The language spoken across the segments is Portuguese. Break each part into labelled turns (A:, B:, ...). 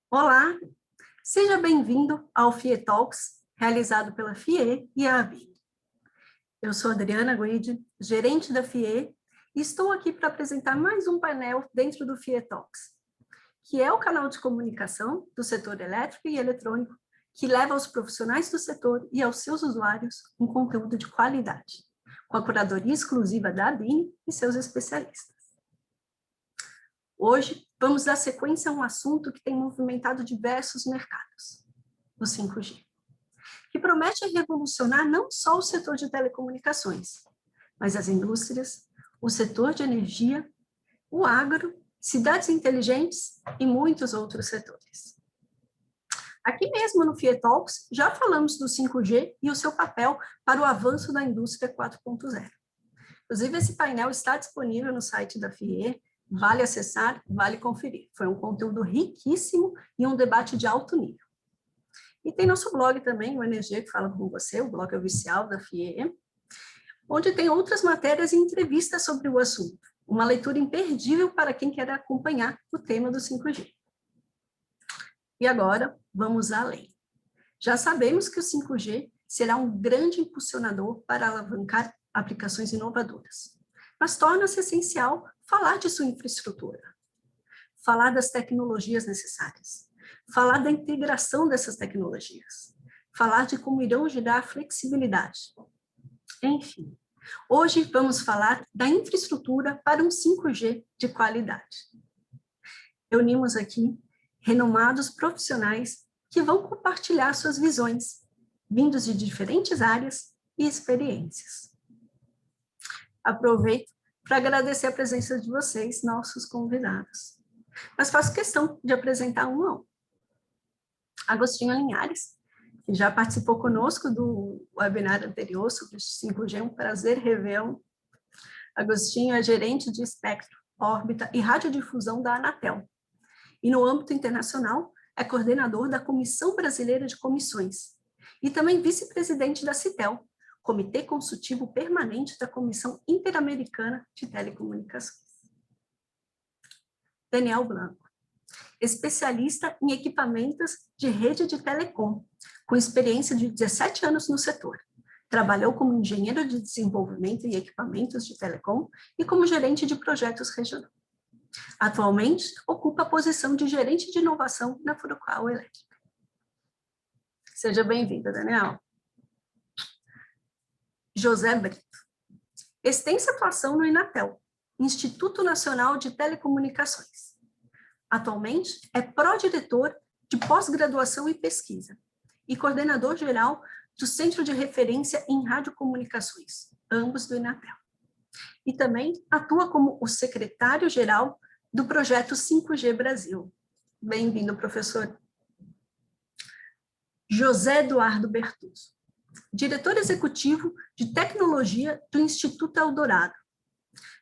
A: Olá, seja bem-vindo ao FIE Talks, realizado pela FIE e a ABIN. Eu sou Adriana Guide, gerente da FIE, e estou aqui para apresentar mais um painel dentro do FIE Talks, que é o canal de comunicação do setor elétrico e eletrônico, que leva aos profissionais do setor e aos seus usuários um conteúdo de qualidade, com a curadoria exclusiva da ABIN e seus especialistas. Hoje, vamos dar sequência a um assunto que tem movimentado diversos mercados, o 5G, que promete revolucionar não só o setor de telecomunicações, mas as indústrias, o setor de energia, o agro, cidades inteligentes e muitos outros setores. Aqui mesmo no FIE Talks, já falamos do 5G e o seu papel para o avanço da indústria 4.0. Inclusive, esse painel está disponível no site da FIE, vale acessar, vale conferir. Foi um conteúdo riquíssimo e um debate de alto nível. E tem nosso blog também, o Energia que Fala com Você, o blog oficial da FIE, onde tem outras matérias e entrevistas sobre o assunto. Uma leitura imperdível para quem quer acompanhar o tema do 5G. E agora, vamos além. Já sabemos que o 5G será um grande impulsionador para alavancar aplicações inovadoras. Mas torna-se essencial falar de sua infraestrutura, falar das tecnologias necessárias, falar da integração dessas tecnologias, falar de como irão gerar flexibilidade. Enfim, hoje vamos falar da infraestrutura para um 5G de qualidade. Reunimos aqui renomados profissionais que vão compartilhar suas visões, vindos de diferentes áreas e experiências. Aproveito para agradecer a presença de vocês, nossos convidados. Mas faço questão de apresentar um a um. Agostinho Linhares, que já participou conosco do webinar anterior sobre o 5G, um prazer revê-lo. Agostinho é gerente de espectro, órbita e radiodifusão da Anatel. E no âmbito internacional, é coordenador da Comissão Brasileira de Comissões e também vice-presidente da CITEL, Comitê Consultivo Permanente da Comissão Interamericana de Telecomunicações. Daniel Blanco, especialista em equipamentos de rede de telecom, com experiência de 17 anos no setor. Trabalhou como engenheiro de desenvolvimento e equipamentos de telecom e como gerente de projetos regionais. Atualmente, ocupa a posição de gerente de inovação na Furukawa Elétrica. Seja bem-vindo, Daniel. José Brito. Extensa atuação no Inatel, Instituto Nacional de Telecomunicações. Atualmente, é pró-diretor de pós-graduação e pesquisa e coordenador geral do Centro de Referência em Radiocomunicações, ambos do Inatel. E também atua como o secretário-geral do projeto 5G Brasil. Bem-vindo, professor. José Eduardo Bertuzzo, diretor executivo de tecnologia do Instituto Eldorado.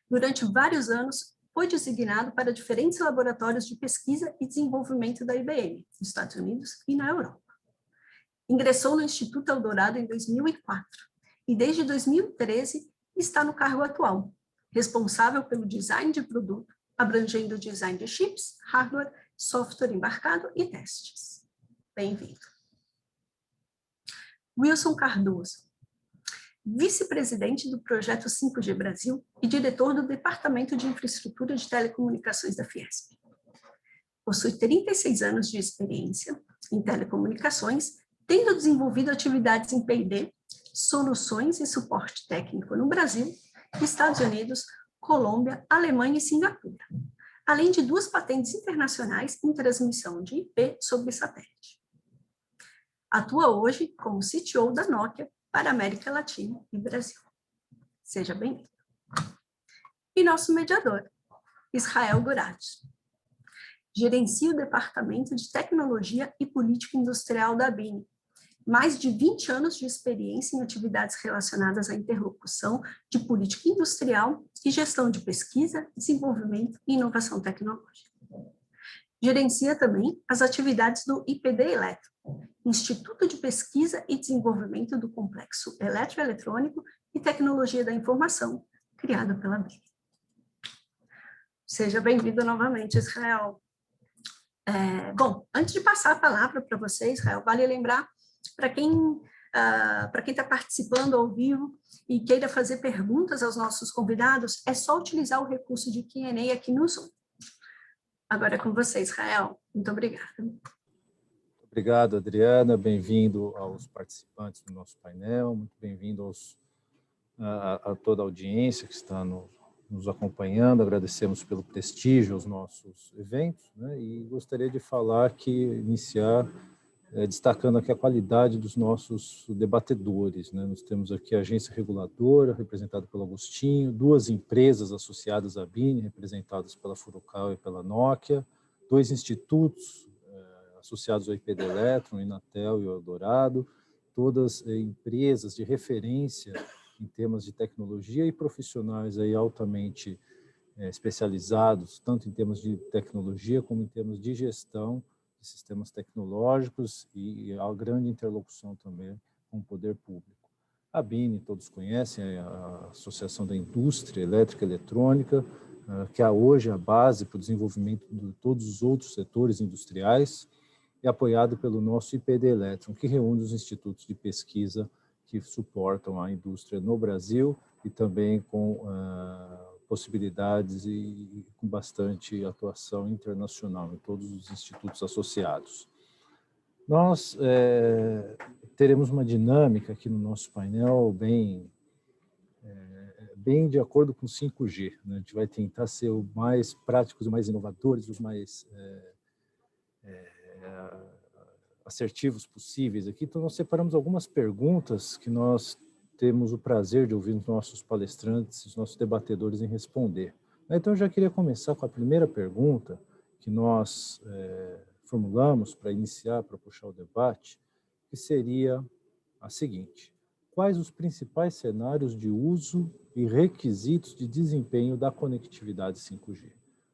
A: Durante vários anos, foi designado para diferentes laboratórios de pesquisa e desenvolvimento da IBM, nos Estados Unidos e na Europa. Ingressou no Instituto Eldorado em 2004 e desde 2013 está no cargo atual, responsável pelo design de produto, abrangendo o design de chips, hardware, software embarcado e testes. Bem-vindo. Wilson Cardoso, vice-presidente do projeto 5G Brasil e diretor do Departamento de Infraestrutura de Telecomunicações da Fiesp. Possui 36 anos de experiência em telecomunicações, tendo desenvolvido atividades em P&D, soluções e suporte técnico no Brasil, Estados Unidos, Colômbia, Alemanha e Singapura, além de 2 patentes internacionais em transmissão de IP sobre satélite. Atua hoje como CTO da Nokia para América Latina e Brasil. Seja bem-vindo. E nosso mediador, Israel Gurati. Gerencia o Departamento de Tecnologia e Política Industrial da ABIN. Mais de 20 anos de experiência em atividades relacionadas à interlocução de política industrial e gestão de pesquisa, desenvolvimento e inovação tecnológica. Gerencia também as atividades do IPD Eletro, Instituto de Pesquisa e Desenvolvimento do Complexo Eletroeletrônico e Tecnologia da Informação, criado pela ABIN. Seja bem-vindo novamente, Israel. Bom, antes de passar a palavra para vocês, Israel, vale lembrar para quem está participando ao vivo e queira fazer perguntas aos nossos convidados, é só utilizar o recurso de Q&A aqui no Zoom. Agora é com você, Israel. Muito obrigada.
B: Obrigado, Adriana. Bem-vindo aos participantes do nosso painel. Muito bem-vindo a toda a audiência que está nos acompanhando. Agradecemos pelo prestígio aos nossos eventos, né? E gostaria de iniciar destacando aqui a qualidade dos nossos debatedores, né? Nós temos aqui a agência reguladora, representada pelo Agostinho, 2 empresas associadas à BINE, representadas pela Furukawa e pela Nokia, 2 institutos associados ao IPD Electron, Inatel e o Eldorado, todas empresas de referência em temas de tecnologia e profissionais aí altamente especializados, tanto em termos de tecnologia como em termos de gestão de sistemas tecnológicos e a grande interlocução também com o poder público. A BINE, todos conhecem, é a Associação da Indústria Elétrica e Eletrônica, que é hoje a base para o desenvolvimento de todos os outros setores industriais, e apoiado pelo nosso IPD Electron, que reúne os institutos de pesquisa que suportam a indústria no Brasil e também com possibilidades e com bastante atuação internacional em todos os institutos associados. Nós teremos uma dinâmica aqui no nosso painel bem de acordo com o 5G. Né? A gente vai tentar ser o mais práticos, os mais inovadores, os mais assertivos possíveis aqui. Então, nós separamos algumas perguntas que nós temos o prazer de ouvir os nossos palestrantes, os nossos debatedores em responder. Então, eu já queria começar com a primeira pergunta que nós formulamos para iniciar, para puxar o debate, que seria a seguinte: quais os principais cenários de uso e requisitos de desempenho da conectividade 5G?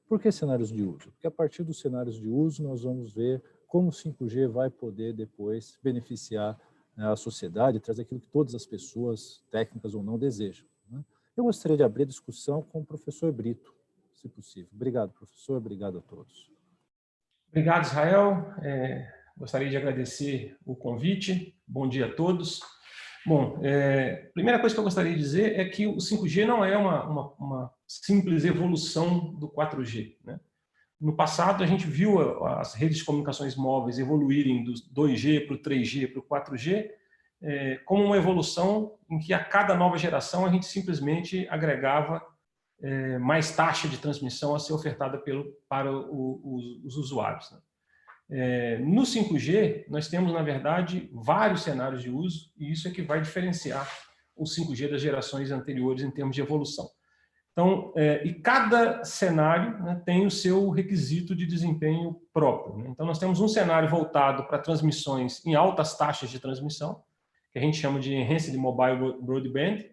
B: Por que cenários de uso? Porque a partir dos cenários de uso nós vamos ver como o 5G vai poder depois beneficiar a sociedade, trazer aquilo que todas as pessoas, técnicas ou não, desejam. Né? Eu gostaria de abrir a discussão com o professor Brito, se possível. Obrigado, professor. Obrigado a todos.
C: Obrigado, Israel. Gostaria de agradecer o convite. Bom dia a todos. Bom, a primeira coisa que eu gostaria de dizer é que o 5G não é uma simples evolução do 4G. Né? No passado, a gente viu as redes de comunicações móveis evoluírem do 2G para o 3G para o 4G como uma evolução em que a cada nova geração a gente simplesmente agregava mais taxa de transmissão a ser ofertada para os usuários. Né? No 5G, nós temos, na verdade, vários cenários de uso, e isso é que vai diferenciar o 5G das gerações anteriores em termos de evolução. Então, e cada cenário, né, tem o seu requisito de desempenho próprio. Né? Então, nós temos um cenário voltado para transmissões em altas taxas de transmissão, que a gente chama de Enhanced Mobile Broadband,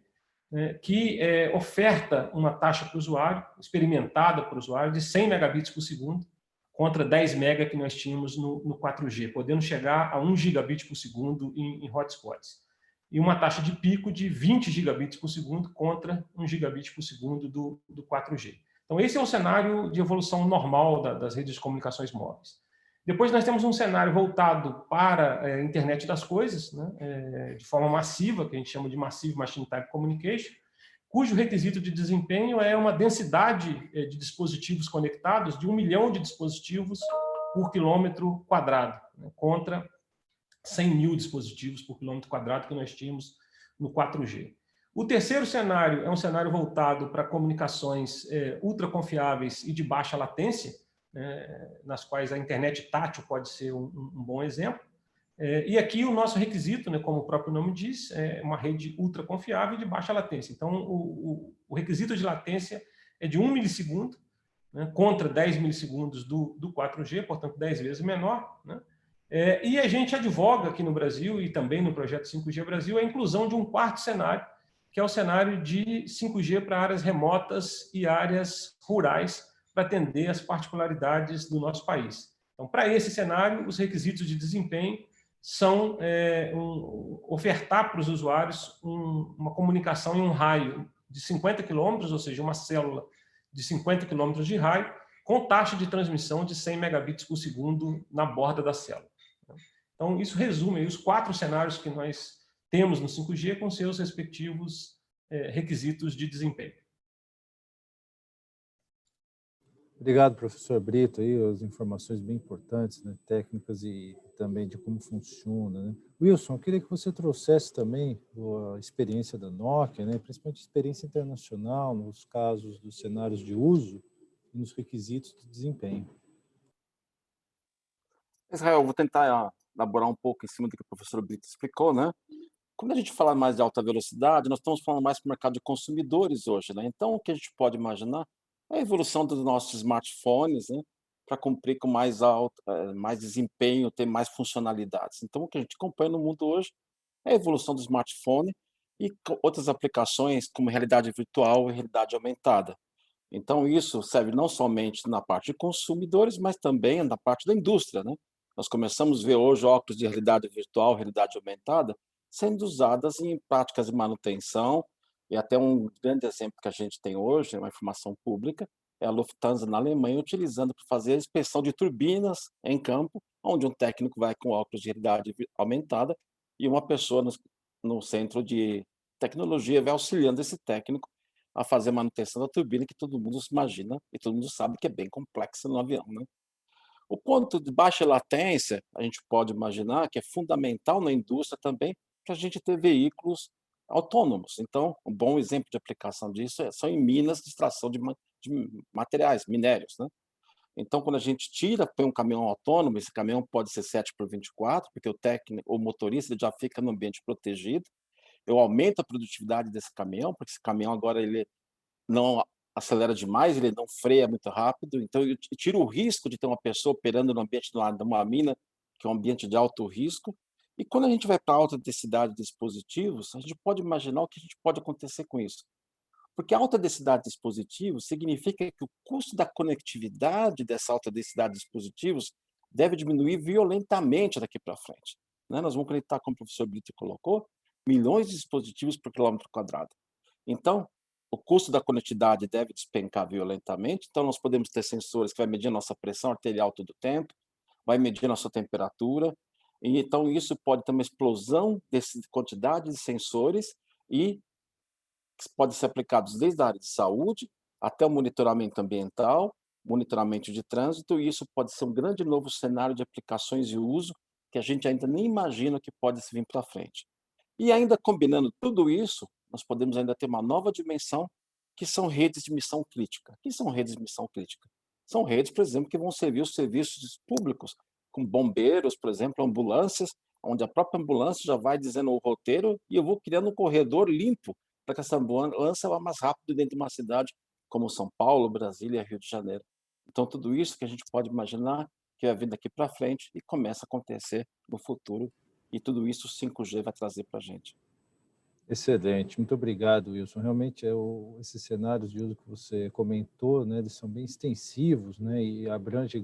C: né, que oferta uma taxa para o usuário, experimentada para o usuário, de 100 megabits por segundo, contra 10 mega que nós tínhamos no 4G, podendo chegar a 1 gigabit por segundo em hotspots. E uma taxa de pico de 20 gigabits por segundo contra 1 gigabit por segundo do 4G. Então, esse é um cenário de evolução normal das redes de comunicações móveis. Depois, nós temos um cenário voltado para a internet das coisas, né, de forma massiva, que a gente chama de Massive Machine Type Communication, cujo requisito de desempenho é uma densidade de dispositivos conectados de 1 milhão de dispositivos por quilômetro quadrado, né, contra 100 mil dispositivos por quilômetro quadrado que nós tínhamos no 4G. O terceiro cenário é um cenário voltado para comunicações ultra confiáveis e de baixa latência, nas quais a internet tátil pode ser um bom exemplo. E aqui o nosso requisito, né, como o próprio nome diz, é uma rede ultra confiável e de baixa latência. Então, o requisito de latência é de 1 milissegundo, né, contra 10 milissegundos do 4G, portanto 10 vezes menor, né? E a gente advoga aqui no Brasil e também no projeto 5G Brasil a inclusão de um quarto cenário, que é o cenário de 5G para áreas remotas e áreas rurais, para atender as particularidades do nosso país. Então, para esse cenário, os requisitos de desempenho são ofertar para os usuários uma comunicação em um raio de 50 quilômetros, ou seja, uma célula de 50 quilômetros de raio, com taxa de transmissão de 100 megabits por segundo na borda da célula. Então, isso resume os 4 cenários que nós temos no 5G com seus respectivos requisitos de desempenho.
B: Obrigado, professor Brito, aí, as informações bem importantes, né, técnicas e também de como funciona, né? Wilson, eu queria que você trouxesse também a experiência da Nokia, né, principalmente a experiência internacional, nos casos dos cenários de uso e nos requisitos de desempenho.
D: Israel, eu vou tentar elaborar um pouco em cima do que o professor Brito explicou, né? Quando a gente fala mais de alta velocidade, nós estamos falando mais para o mercado de consumidores hoje, né? Então, o que a gente pode imaginar é a evolução dos nossos smartphones, né? Para cumprir com mais desempenho, ter mais funcionalidades. Então, o que a gente acompanha no mundo hoje é a evolução do smartphone e outras aplicações como realidade virtual e realidade aumentada. Então, isso serve não somente na parte de consumidores, mas também na parte da indústria, né? Nós começamos a ver hoje óculos de realidade virtual, realidade aumentada, sendo usadas em práticas de manutenção, e até um grande exemplo que a gente tem hoje, uma informação pública, é a Lufthansa na Alemanha, utilizando para fazer a inspeção de turbinas em campo, onde um técnico vai com óculos de realidade aumentada e uma pessoa no centro de tecnologia vai auxiliando esse técnico a fazer a manutenção da turbina, que todo mundo se imagina e todo mundo sabe que é bem complexa no avião, né? O ponto de baixa latência, a gente pode imaginar que é fundamental na indústria também para a gente ter veículos autônomos. Então, um bom exemplo de aplicação disso são em minas de extração de materiais, minérios, né? Então, quando a gente põe um caminhão autônomo, esse caminhão pode ser 7x24, porque o técnico, o motorista ele já fica no ambiente protegido. Eu aumento a produtividade desse caminhão, porque esse caminhão agora ele não acelera demais, ele não freia muito rápido, então eu tiro o risco de ter uma pessoa operando no ambiente de uma mina, que é um ambiente de alto risco. E quando a gente vai para alta densidade de dispositivos, a gente pode imaginar o que pode acontecer com isso. Porque alta densidade de dispositivos significa que o custo da conectividade dessa alta densidade de dispositivos deve diminuir violentamente daqui para frente, né? Nós vamos conectar, como o professor Brito colocou, milhões de dispositivos por quilômetro quadrado. Então, o custo da conectividade deve despencar violentamente, então nós podemos ter sensores que vai medir a nossa pressão arterial todo o tempo, vai medir a nossa temperatura, e então isso pode ter uma explosão dessa quantidade de sensores e podem ser aplicados desde a área de saúde até o monitoramento ambiental, monitoramento de trânsito, e isso pode ser um grande novo cenário de aplicações e uso que a gente ainda nem imagina que pode vir para frente. E ainda combinando tudo isso, nós podemos ainda ter uma nova dimensão, que são redes de missão crítica. O que são redes de missão crítica? São redes, por exemplo, que vão servir os serviços públicos, como bombeiros, por exemplo, ambulâncias, onde a própria ambulância já vai dizendo o roteiro e eu vou criando um corredor limpo para que essa ambulância vá mais rápido dentro de uma cidade como São Paulo, Brasília, Rio de Janeiro. Então, tudo isso que a gente pode imaginar que vai vir daqui para frente e começa a acontecer no futuro, e tudo isso o 5G vai trazer para a gente.
B: Excelente, muito obrigado, Wilson. Realmente, esses cenários de uso que você comentou, né, eles são bem extensivos, né, e abrangem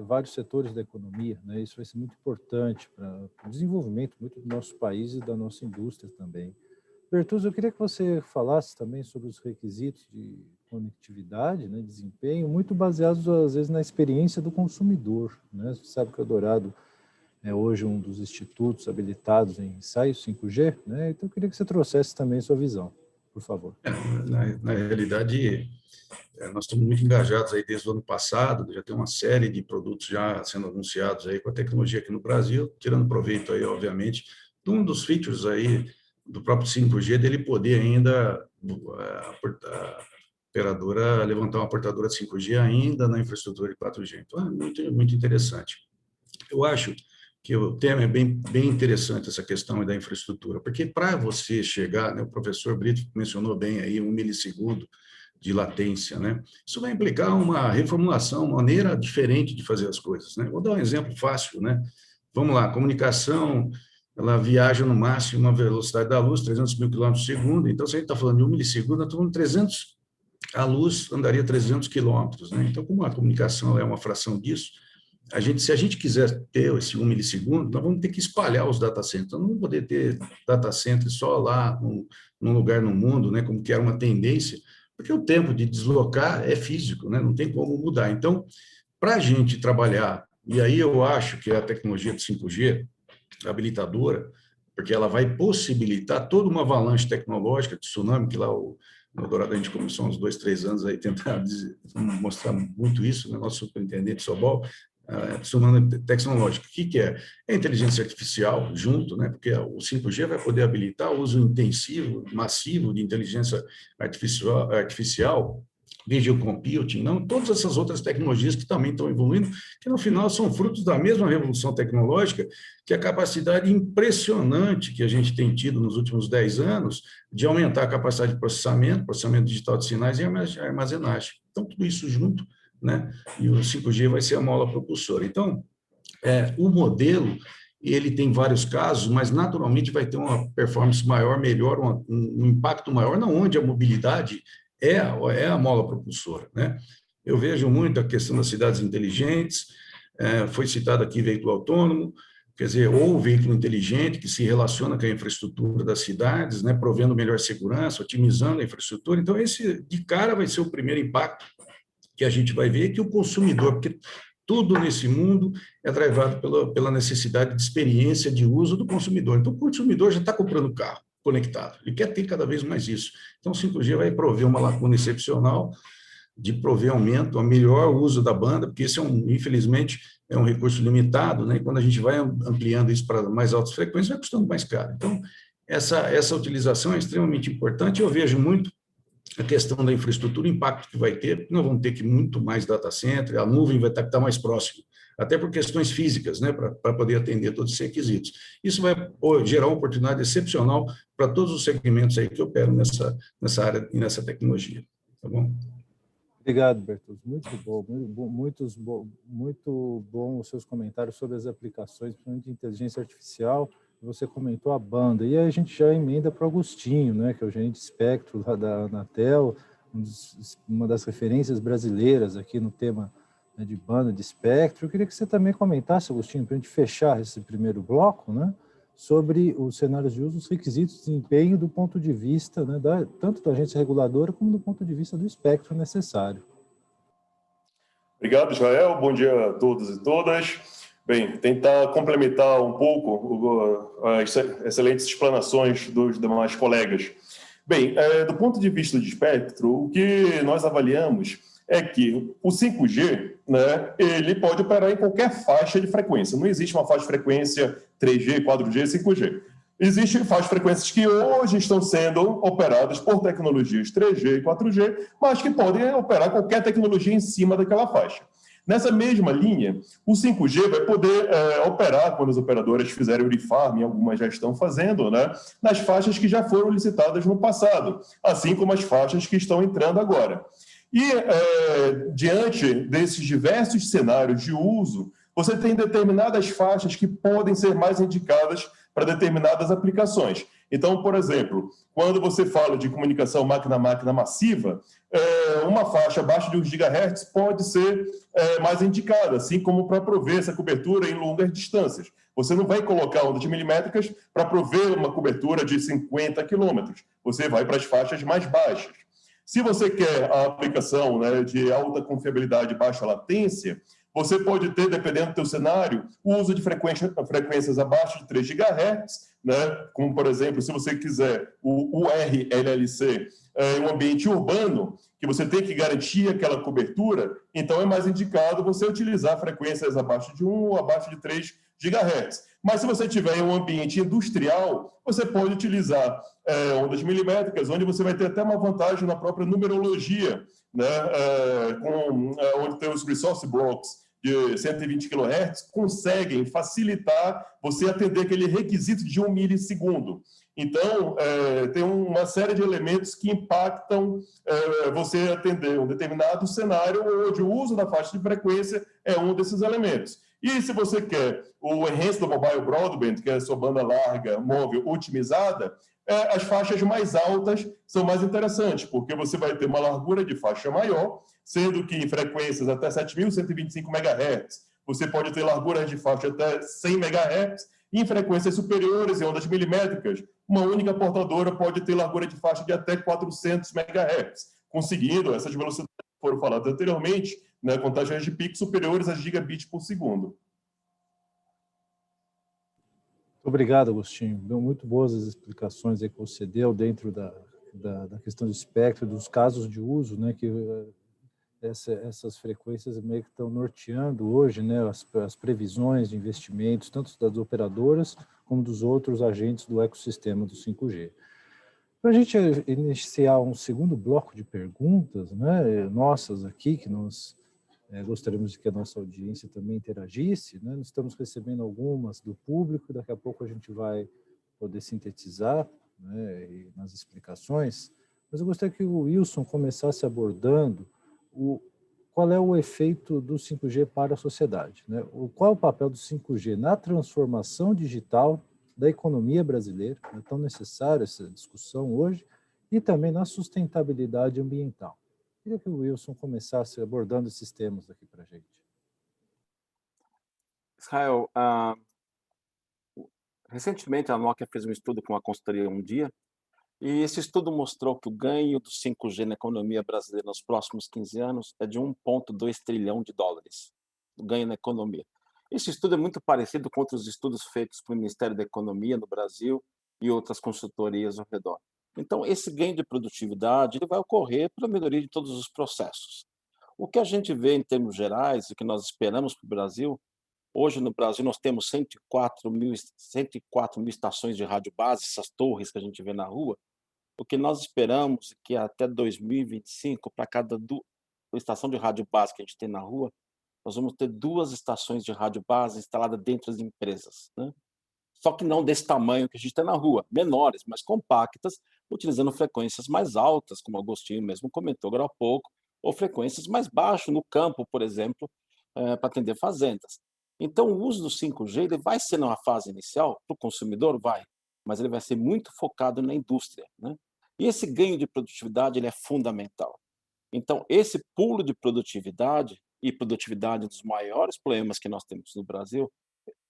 B: vários setores da economia, né, isso vai ser muito importante para o desenvolvimento muito do nosso país e da nossa indústria também. Bertuzzo, eu queria que você falasse também sobre os requisitos de conectividade, né, desempenho, muito baseados, às vezes, na experiência do consumidor, né? Você sabe que o Eldorado é hoje um dos institutos habilitados em ensaios 5G, né? Então eu queria que você trouxesse também sua visão, por favor.
E: Na realidade, nós estamos muito engajados aí desde o ano passado, já tem uma série de produtos já sendo anunciados aí com a tecnologia aqui no Brasil, tirando proveito aí, obviamente, de um dos features aí do próprio 5G, dele poder ainda a operadora levantar uma portadora 5G ainda na infraestrutura de 4G. Então, é muito interessante. Eu acho que o tema é bem interessante, essa questão da infraestrutura, porque para você chegar, né, o professor Brito mencionou bem aí 1 milissegundo de latência, né? Isso vai implicar uma reformulação, uma maneira diferente de fazer as coisas, né? Vou dar um exemplo fácil, né? Vamos lá, a comunicação, ela viaja no máximo a velocidade da luz, 300 mil quilômetros por segundo, então se a gente está falando de 1 milissegundo, nós estamos falando de 300, a luz andaria 300 quilômetros, né? Então, como a comunicação é uma fração disso, se a gente quiser ter esse 1 milissegundo, nós vamos ter que espalhar os data centers. Nós não vamos poder ter data centers só lá num lugar no mundo, né, como que era uma tendência, porque o tempo de deslocar é físico, né? Não tem como mudar. Então, para a gente trabalhar, e aí eu acho que a tecnologia de 5G habilitadora, porque ela vai possibilitar toda uma avalanche tecnológica de tsunami, que lá o Dourado a gente começou há uns 2, 3 anos aí tentar mostrar muito isso, né? Nosso superintendente Sobol, tsunami tecnológico. O que é? É inteligência artificial junto, né? Porque o 5G vai poder habilitar o uso intensivo, massivo de inteligência artificial, video computing, não, todas essas outras tecnologias que também estão evoluindo, que no final são frutos da mesma revolução tecnológica, que é a capacidade impressionante que a gente tem tido nos últimos 10 anos de aumentar a capacidade de processamento digital de sinais e armazenagem. Então, tudo isso junto, né? E o 5G vai ser a mola propulsora. Então, o modelo, ele tem vários casos, mas naturalmente vai ter uma performance maior, melhor, um impacto maior, não onde a mobilidade é a mola propulsora, né? Eu vejo muito a questão das cidades inteligentes, foi citado aqui veículo autônomo, quer dizer, ou veículo inteligente que se relaciona com a infraestrutura das cidades, né, provendo melhor segurança, otimizando a infraestrutura. Então, esse, de cara, vai ser o primeiro impacto que a gente vai ver, que o consumidor, porque tudo nesse mundo é travado pela necessidade de experiência de uso do consumidor. Então, o consumidor já está comprando carro conectado, ele quer ter cada vez mais isso. Então, o 5G vai prover uma lacuna excepcional de prover aumento, a melhor uso da banda, porque esse infelizmente, é um recurso limitado, né? E quando a gente vai ampliando isso para mais altas frequências, vai custando mais caro. Então, essa utilização é extremamente importante. Eu vejo muito a questão da infraestrutura, o impacto que vai ter, porque nós vamos ter que muito mais data center, a nuvem vai estar mais próxima, até por questões físicas, né, para poder atender todos os requisitos. Isso vai gerar uma oportunidade excepcional para todos os segmentos aí que operam nessa área e nessa tecnologia. Tá bom?
B: Obrigado, Bertuzzi. Muito bom os seus comentários sobre as aplicações, principalmente de inteligência artificial. Você comentou a banda, e aí a gente já emenda para o Agostinho, né, que é o gerente de espectro lá da Anatel, uma das referências brasileiras aqui no tema, né, de banda, de espectro. Eu queria que você também comentasse, Agostinho, para a gente fechar esse primeiro bloco, né, sobre os cenários de uso, os requisitos de desempenho do ponto de vista, né, tanto da agência reguladora como do ponto de vista do espectro necessário.
F: Obrigado, Israel. Bom dia a todos e todas. Bem, tentar complementar um pouco as excelentes explanações dos demais colegas. Bem, do ponto de vista de espectro, o que nós avaliamos é que o 5G, né, ele pode operar em qualquer faixa de frequência. Não existe uma faixa de frequência 3G, 4G, 5G. Existem faixas de frequências que hoje estão sendo operadas por tecnologias 3G e 4G, mas que podem operar qualquer tecnologia em cima daquela faixa. Nessa mesma linha, o 5G vai poder operar, quando as operadoras fizerem o refarm, algumas já estão fazendo, né, nas faixas que já foram licitadas no passado, assim como as faixas que estão entrando agora. E, diante desses diversos cenários de uso, você tem determinadas faixas que podem ser mais indicadas para determinadas aplicações. Então, por exemplo, quando você fala de comunicação máquina-máquina massiva, uma faixa abaixo de 1 GHz pode ser mais indicada, assim como para prover essa cobertura em longas distâncias. Você não vai colocar ondas milimétricas para prover uma cobertura de 50 quilômetros. Você vai para as faixas mais baixas. Se você quer a aplicação, né, de alta confiabilidade e baixa latência, você pode ter, dependendo do seu cenário, o uso de frequências abaixo de 3 GHz, né? Como, por exemplo, se você quiser o URLLC em um ambiente urbano, que você tem que garantir aquela cobertura, então é mais indicado você utilizar frequências abaixo de 1 ou abaixo de 3 GHz. Mas se você tiver em um ambiente industrial, você pode utilizar ondas milimétricas, onde você vai ter até uma vantagem na própria numerologia, né? Onde tem os resource blocks de 120 kHz, conseguem facilitar você atender aquele requisito de 1 milissegundo. Então, tem uma série de elementos que impactam você atender um determinado cenário, onde o uso da faixa de frequência é um desses elementos. E se você quer o Enhanced Mobile Broadband, que é a sua banda larga móvel otimizada, as faixas mais altas são mais interessantes, porque você vai ter uma largura de faixa maior, sendo que em frequências até 7.125 MHz, você pode ter larguras de faixa até 100 MHz, e em frequências superiores, em ondas milimétricas, uma única portadora pode ter largura de faixa de até 400 MHz, conseguindo essas velocidades que foram faladas anteriormente, né, com taxas de pico superiores a gigabit por segundo.
B: Obrigado, Agostinho. Deu muito boas as explicações aí que você deu dentro da questão do espectro, dos casos de uso, né, que essas frequências meio que estão norteando hoje, né, as previsões de investimentos, tanto das operadoras como dos outros agentes do ecossistema do 5G. Para a gente iniciar um segundo bloco de perguntas, né, nossas aqui, que nós gostaríamos que a nossa audiência também interagisse, né, nós estamos recebendo algumas do público, daqui a pouco a gente vai poder sintetizar, né, nas explicações, mas eu gostaria que o Wilson começasse abordando qual é o efeito do 5G para a sociedade, né? Qual é o papel do 5G na transformação digital da economia brasileira, é tão necessária essa discussão hoje, e também na sustentabilidade ambiental. Queria que o Wilson começasse abordando esses temas aqui para a gente.
D: Israel, recentemente a Nokia fez um estudo com a consultoria Um Dia, e esse estudo mostrou que o ganho do 5G na economia brasileira nos próximos 15 anos é de 1,2 trilhão de dólares, o ganho na economia. Esse estudo é muito parecido com outros estudos feitos pelo Ministério da Economia no Brasil e outras consultorias ao redor. Então, esse ganho de produtividade ele vai ocorrer pela melhoria de todos os processos. O que a gente vê em termos gerais, o que nós esperamos para o Brasil, hoje no Brasil nós temos 104 mil estações de rádio base, essas torres que a gente vê na rua. O que nós esperamos é que até 2025, para cada estação de rádio base que a gente tem na rua, nós vamos ter 2 estações de rádio base instaladas dentro das empresas, né? Só que não desse tamanho que a gente tem na rua, menores, mas compactas, utilizando frequências mais altas, como o Agostinho mesmo comentou agora há pouco, ou frequências mais baixas no campo, por exemplo, para atender fazendas. Então, o uso do 5G ele vai ser numa fase inicial, para o consumidor, vai, mas ele vai ser muito focado na indústria, né? E esse ganho de produtividade ele é fundamental. Então, esse pulo de produtividade e produtividade dos maiores problemas que nós temos no Brasil,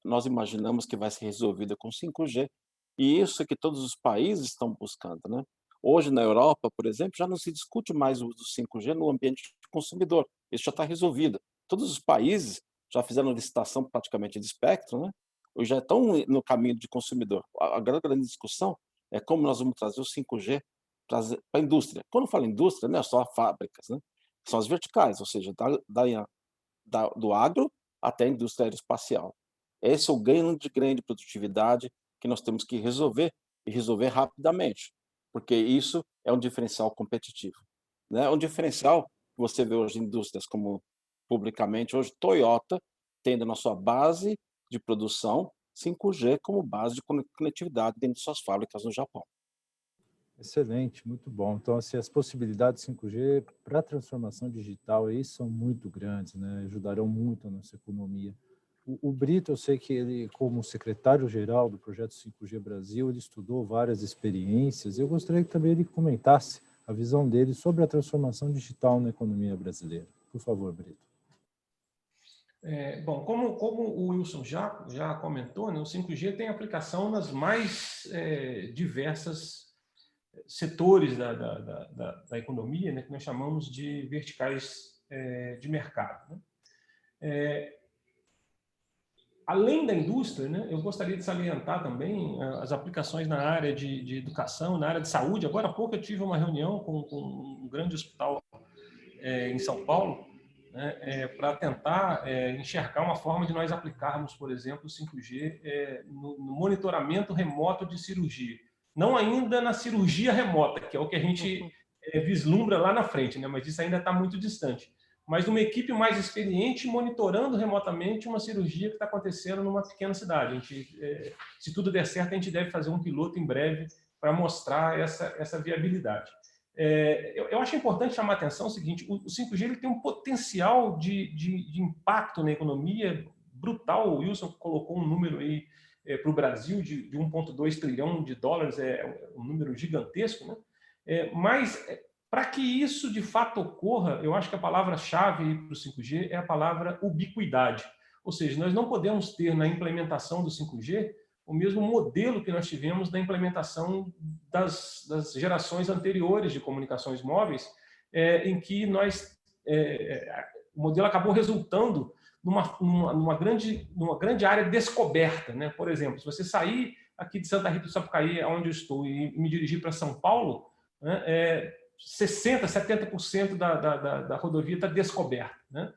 D: nós imaginamos que vai ser resolvida com 5G, e isso é que todos os países estão buscando, né? Hoje, na Europa, por exemplo, já não se discute mais o uso do 5G no ambiente consumidor. Isso já está resolvido. Todos os países já fizeram licitação praticamente de espectro, né? Ou já estão no caminho de consumidor. A grande discussão é como nós vamos trazer o 5G para a indústria. Quando eu falo indústria, não é só fábricas, né? São as verticais, ou seja, do agro até a indústria aeroespacial. Esse é o ganho de grande produtividade que nós temos que resolver, e resolver rapidamente, porque isso é um diferencial competitivo, né? Um diferencial que você vê hoje em indústrias como, publicamente, hoje Toyota tendo na sua base de produção 5G como base de conectividade dentro de suas fábricas no Japão.
B: Excelente, muito bom. Então, assim, as possibilidades 5G para a transformação digital aí são muito grandes, né? Ajudarão muito a nossa economia. O Brito, eu sei que ele, como secretário-geral do projeto 5G Brasil, ele estudou várias experiências. Eu gostaria que também ele comentasse a visão dele sobre a transformação digital na economia brasileira. Por favor, Brito.
C: Bom, como o Wilson já comentou, né, o 5G tem aplicação nas mais diversas setores da economia, né, que nós chamamos de verticais de mercado, né? Além da indústria, né, eu gostaria de salientar também as aplicações na área de educação, na área de saúde. Agora há pouco eu tive uma reunião com um grande hospital em São Paulo, né, para tentar enxergar uma forma de nós aplicarmos, por exemplo, o 5G no monitoramento remoto de cirurgia. Não ainda na cirurgia remota, que é o que a gente vislumbra lá na frente, né, mas isso ainda está muito distante. Mas uma equipe mais experiente monitorando remotamente uma cirurgia que está acontecendo numa pequena cidade. A gente, se tudo der certo, a gente deve fazer um piloto em breve para mostrar essa viabilidade. Eu acho importante chamar a atenção o seguinte: o 5G ele tem um potencial de impacto na economia brutal. O Wilson colocou um número aí para o Brasil de 1,2 trilhão de dólares, é um número gigantesco, né? Mas para que isso de fato ocorra, eu acho que a palavra-chave para o 5G é a palavra ubiquidade. Ou seja, nós não podemos ter na implementação do 5G o mesmo modelo que nós tivemos na implementação das gerações anteriores de comunicações móveis, em que o modelo acabou resultando numa grande área descoberta, né? Por exemplo, se você sair aqui de Santa Rita do Sapucaí, onde eu estou, e me dirigir para São Paulo, né, 60%, 70% da rodovia está descoberta, né?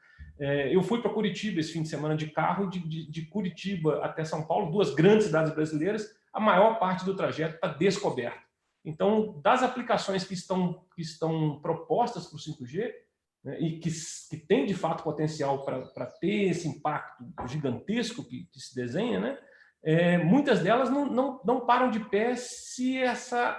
C: Eu fui para Curitiba esse fim de semana de carro, de Curitiba até São Paulo, 2 grandes cidades brasileiras, a maior parte do trajeto está descoberto. Então, das aplicações que estão propostas para o 5G, né, e que tem, de fato, potencial para ter esse impacto gigantesco que se desenha, né, muitas delas não param de pé se essa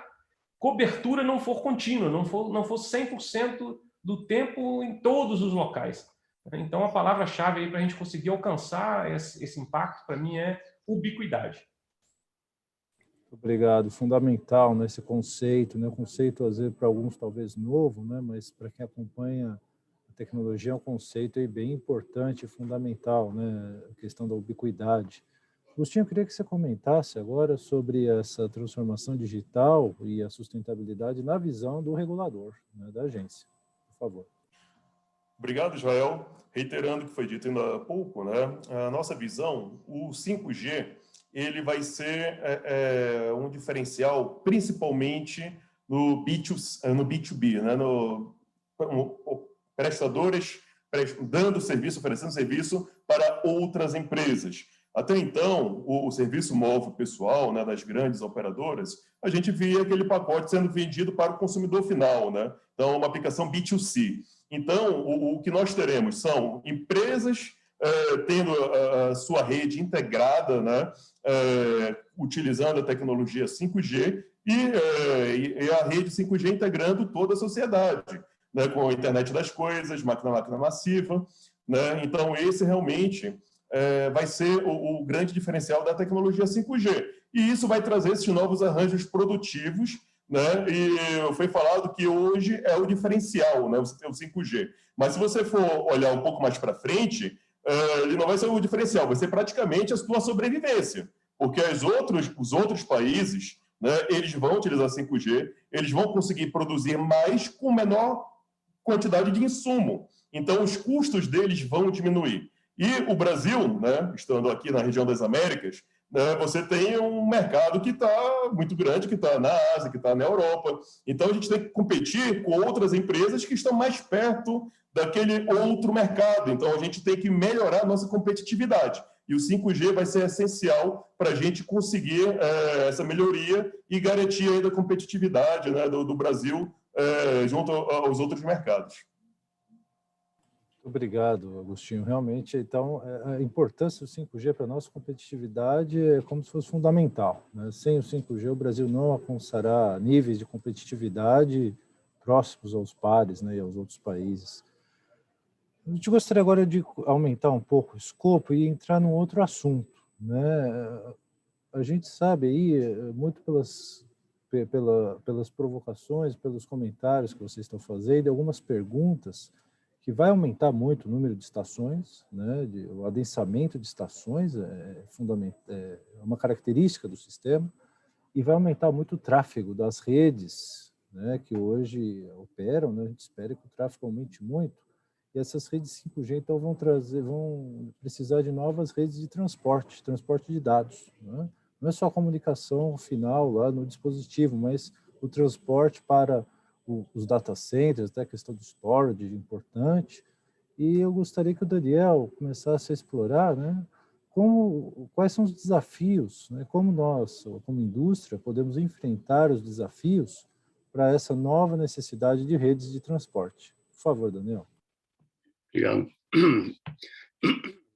C: cobertura não for contínua, não for 100% do tempo em todos os locais. Então, a palavra-chave para a gente conseguir alcançar esse impacto, para mim, é ubiquidade.
B: Obrigado. Fundamental nesse conceito, né? O conceito, às vezes, para alguns talvez novo, né? Mas para quem acompanha a tecnologia é um conceito aí bem importante e fundamental, né? A questão da ubiquidade. Agostinho, eu queria que você comentasse agora sobre essa transformação digital e a sustentabilidade na visão do regulador, né, da agência. Por favor.
F: Obrigado, Israel. Reiterando o que foi dito ainda há pouco, né? A nossa visão, o 5G, ele vai ser um diferencial principalmente no B2B, né? Prestadores dando serviço, oferecendo serviço para outras empresas. Até então, o serviço móvel pessoal, né, das grandes operadoras, a gente via aquele pacote sendo vendido para o consumidor final, né? Então, uma aplicação B2C. Então, o que nós teremos são empresas tendo a sua rede integrada, né, utilizando a tecnologia 5G e a rede 5G integrando toda a sociedade, né, com a internet das coisas, máquina massiva, né? Então, esse realmente vai ser o grande diferencial da tecnologia 5G. E isso vai trazer esses novos arranjos produtivos, né? E foi falado que hoje é o diferencial, né? Você tem o 5G. Mas se você for olhar um pouco mais para frente, ele não vai ser o diferencial, vai ser praticamente a sua sobrevivência. Porque os outros países, né, eles vão utilizar 5G, eles vão conseguir produzir mais com menor quantidade de insumo. Então, os custos deles vão diminuir. E o Brasil, né, estando aqui na região das Américas, né, você tem um mercado que está muito grande, que está na Ásia, que está na Europa. Então, a gente tem que competir com outras empresas que estão mais perto daquele outro mercado. Então, a gente tem que melhorar a nossa competitividade. E o 5G vai ser essencial para a gente conseguir essa melhoria e garantir ainda a competitividade, né, do Brasil junto aos outros mercados.
B: Obrigado, Agostinho. Realmente, então, a importância do 5G para a nossa competitividade é como se fosse fundamental, né? Sem o 5G, o Brasil não alcançará níveis de competitividade próximos aos pares, né, e aos outros países. A gente gostaria agora de aumentar um pouco o escopo e entrar num outro assunto, né? A gente sabe aí, muito pelas provocações, pelos comentários que vocês estão fazendo, algumas perguntas, que vai aumentar muito o número de estações, né? O adensamento de estações é uma característica do sistema, e vai aumentar muito o tráfego das redes, né, que hoje operam, né? A gente espera que o tráfego aumente muito, e essas redes 5G então vão precisar de novas redes de transporte de dados, né? Não é só a comunicação final lá no dispositivo, mas o transporte para os data centers, até a questão do storage importante. E eu gostaria que o Daniel começasse a explorar, né, quais são os desafios, né, como nós, como indústria, podemos enfrentar os desafios para essa nova necessidade de redes de transporte. Por favor, Daniel.
G: Obrigado.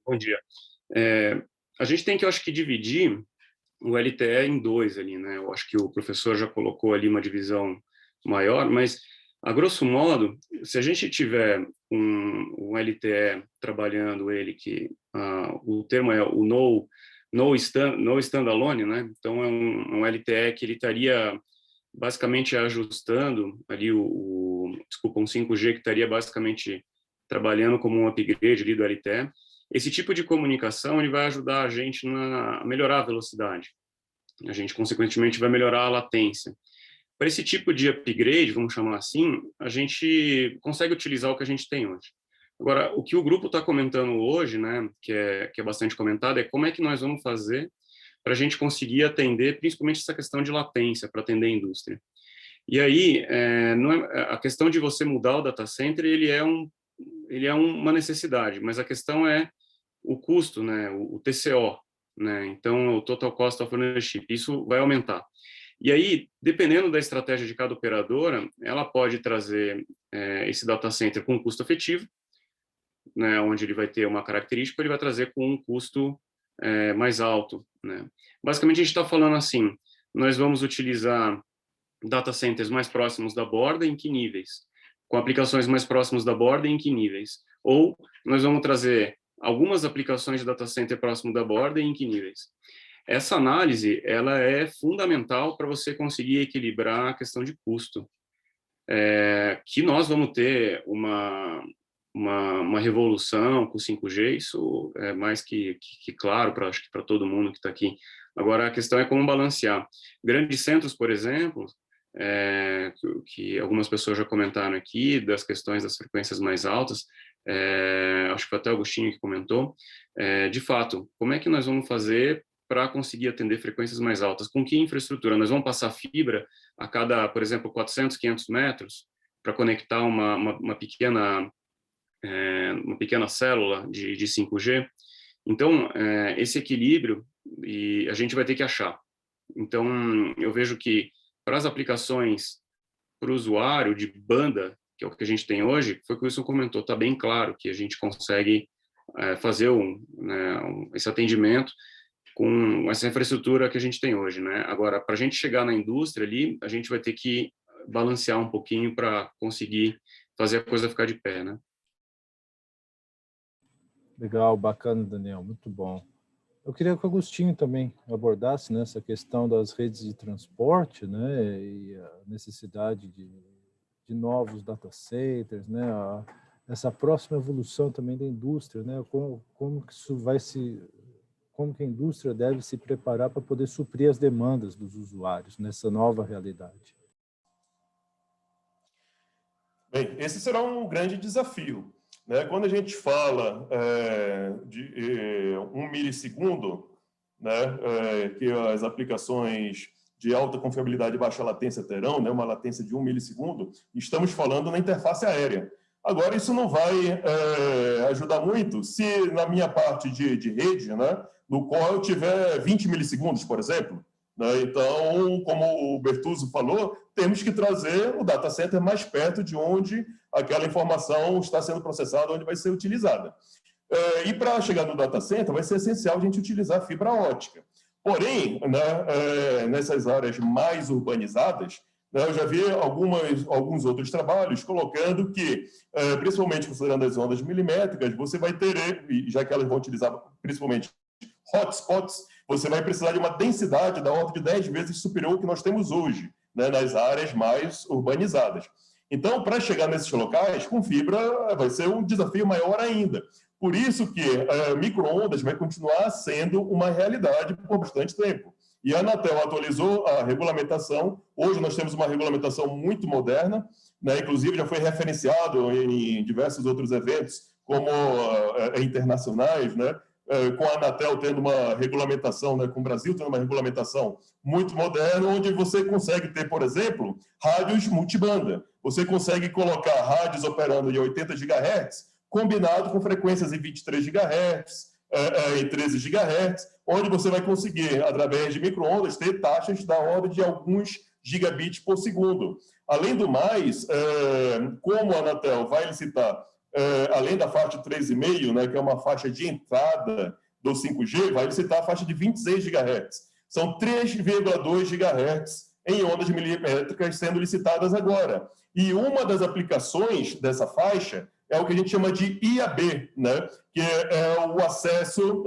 G: Bom dia. A gente tem que, eu acho que, dividir o LTE em 2 ali, né? Eu acho que o professor já colocou ali uma divisão maior, mas, a grosso modo, se a gente tiver um LTE trabalhando ele, que o termo é o no standalone, né? Então, é um LTE que ele estaria basicamente ajustando ali um 5G que estaria basicamente trabalhando como um upgrade ali do LTE. Esse tipo de comunicação ele vai ajudar a gente a melhorar a velocidade. A gente, consequentemente, vai melhorar a latência. Para esse tipo de upgrade, vamos chamar assim, a gente consegue utilizar o que a gente tem hoje. Agora, o que o grupo está comentando hoje, né, que é bastante comentado, é como é que nós vamos fazer para a gente conseguir atender, principalmente essa questão de latência, para atender a indústria. E aí, a questão de você mudar o data center, ele é uma necessidade, mas a questão é o custo, né, o TCO, né, então o Total Cost of Ownership, isso vai aumentar. E aí, dependendo da estratégia de cada operadora, ela pode trazer esse data center com um custo efetivo, né, onde ele vai ter uma característica, ele vai trazer com um custo mais alto, né. Basicamente, a gente está falando assim, nós vamos utilizar data centers mais próximos da borda, em que níveis? Com aplicações mais próximas da borda, em que níveis? Ou nós vamos trazer algumas aplicações de data center próximo da borda, em que níveis? Essa análise, ela é fundamental para você conseguir equilibrar a questão de custo. Que nós vamos ter uma revolução com o 5G, isso é mais que claro, acho que para todo mundo que está aqui. Agora, a questão é como balancear. Grandes centros, por exemplo, que algumas pessoas já comentaram aqui, das questões das frequências mais altas, acho que foi até o Agostinho que comentou, de fato, como é que nós vamos fazer para conseguir atender frequências mais altas? Com que infraestrutura? Nós vamos passar fibra a cada, por exemplo, 400, 500 metros para conectar uma pequena célula de 5G? Então, esse equilíbrio e a gente vai ter que achar. Então, eu vejo que para as aplicações para o usuário de banda, que é o que a gente tem hoje, foi o que o Wilson comentou, está bem claro que a gente consegue fazer esse atendimento com essa infraestrutura que a gente tem hoje, né? Agora, para a gente chegar na indústria ali, a gente vai ter que balancear um pouquinho para conseguir fazer a coisa ficar de pé, né?
B: Legal, bacana, Daniel, muito bom. Eu queria que o Agostinho também abordasse, né, essa questão das redes de transporte, né, e a necessidade de novos data centers, né, essa próxima evolução também da indústria, né, como que isso como que a indústria deve se preparar para poder suprir as demandas dos usuários nessa nova realidade.
F: Bem, esse será um grande desafio. Quando a gente fala de 1 milissegundo, que as aplicações de alta confiabilidade e baixa latência terão, uma latência de 1 milissegundo, estamos falando na interface aérea. Agora, isso não vai ajudar muito se na minha parte de rede, no qual eu tiver 20 milissegundos, por exemplo. Então, como o Bertuzzo falou, temos que trazer o data center mais perto de onde aquela informação está sendo processada, onde vai ser utilizada. E para chegar no data center, vai ser essencial a gente utilizar fibra ótica. Porém, nessas áreas mais urbanizadas, eu já vi alguns outros trabalhos colocando que, principalmente considerando as ondas milimétricas, você vai ter, já que elas vão utilizar principalmente hotspots, você vai precisar de uma densidade da ordem de 10 vezes superior ao que nós temos hoje, nas áreas mais urbanizadas. Então, para chegar nesses locais, com fibra vai ser um desafio maior ainda. Por isso que micro-ondas vai continuar sendo uma realidade por bastante tempo. E a Anatel atualizou a regulamentação. Hoje nós temos uma regulamentação muito moderna, inclusive já foi referenciado em diversos outros eventos, como internacionais, com a Anatel tendo uma regulamentação, com o Brasil tendo uma regulamentação muito moderna, onde você consegue ter, por exemplo, rádios multibanda. Você consegue colocar rádios operando em 80 GHz, combinado com frequências em 23 GHz, em 13 GHz, onde você vai conseguir, através de micro-ondas, ter taxas da ordem de alguns gigabits por segundo. Além do mais, como a Anatel vai licitar, além da faixa 3,5, que é uma faixa de entrada do 5G, vai licitar a faixa de 26 GHz. São 3,2 GHz em ondas milimétricas sendo licitadas agora. E uma das aplicações dessa faixa é o que a gente chama de IAB, que é o acesso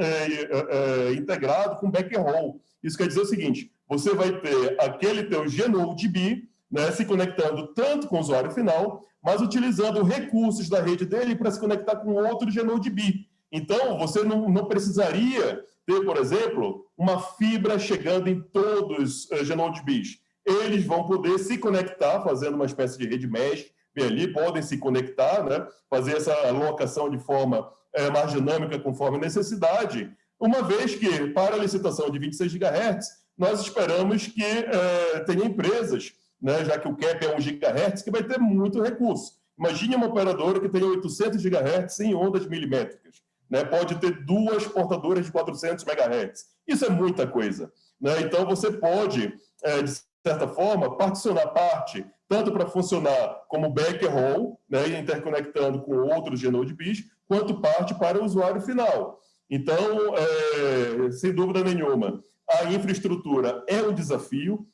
F: integrado com backhaul. Isso quer dizer o seguinte, você vai ter aquele teu GNODB, se conectando tanto com o usuário final, mas utilizando recursos da rede dele para se conectar com outro GNODB. Então, você não precisaria ter, por exemplo, uma fibra chegando em todos os GNODBs. eles vão poder se conectar, fazendo uma espécie de rede mesh, ali podem se conectar, né? Fazer essa alocação de forma mais dinâmica conforme necessidade, uma vez que, para a licitação de 26 GHz, nós esperamos que tenha empresas, né, já que o cap é 1 GHz, que vai ter muito recurso. Imagine uma operadora que tem 800 GHz em ondas milimétricas, né? Pode ter 2 portadoras de 400 MHz. Isso é muita coisa, né? Então, você pode, de certa forma, particionar parte, tanto para funcionar como backhaul, né, interconectando com outros G-Node-BIS, quanto parte para o usuário final. Então, sem dúvida nenhuma, a infraestrutura é um desafio.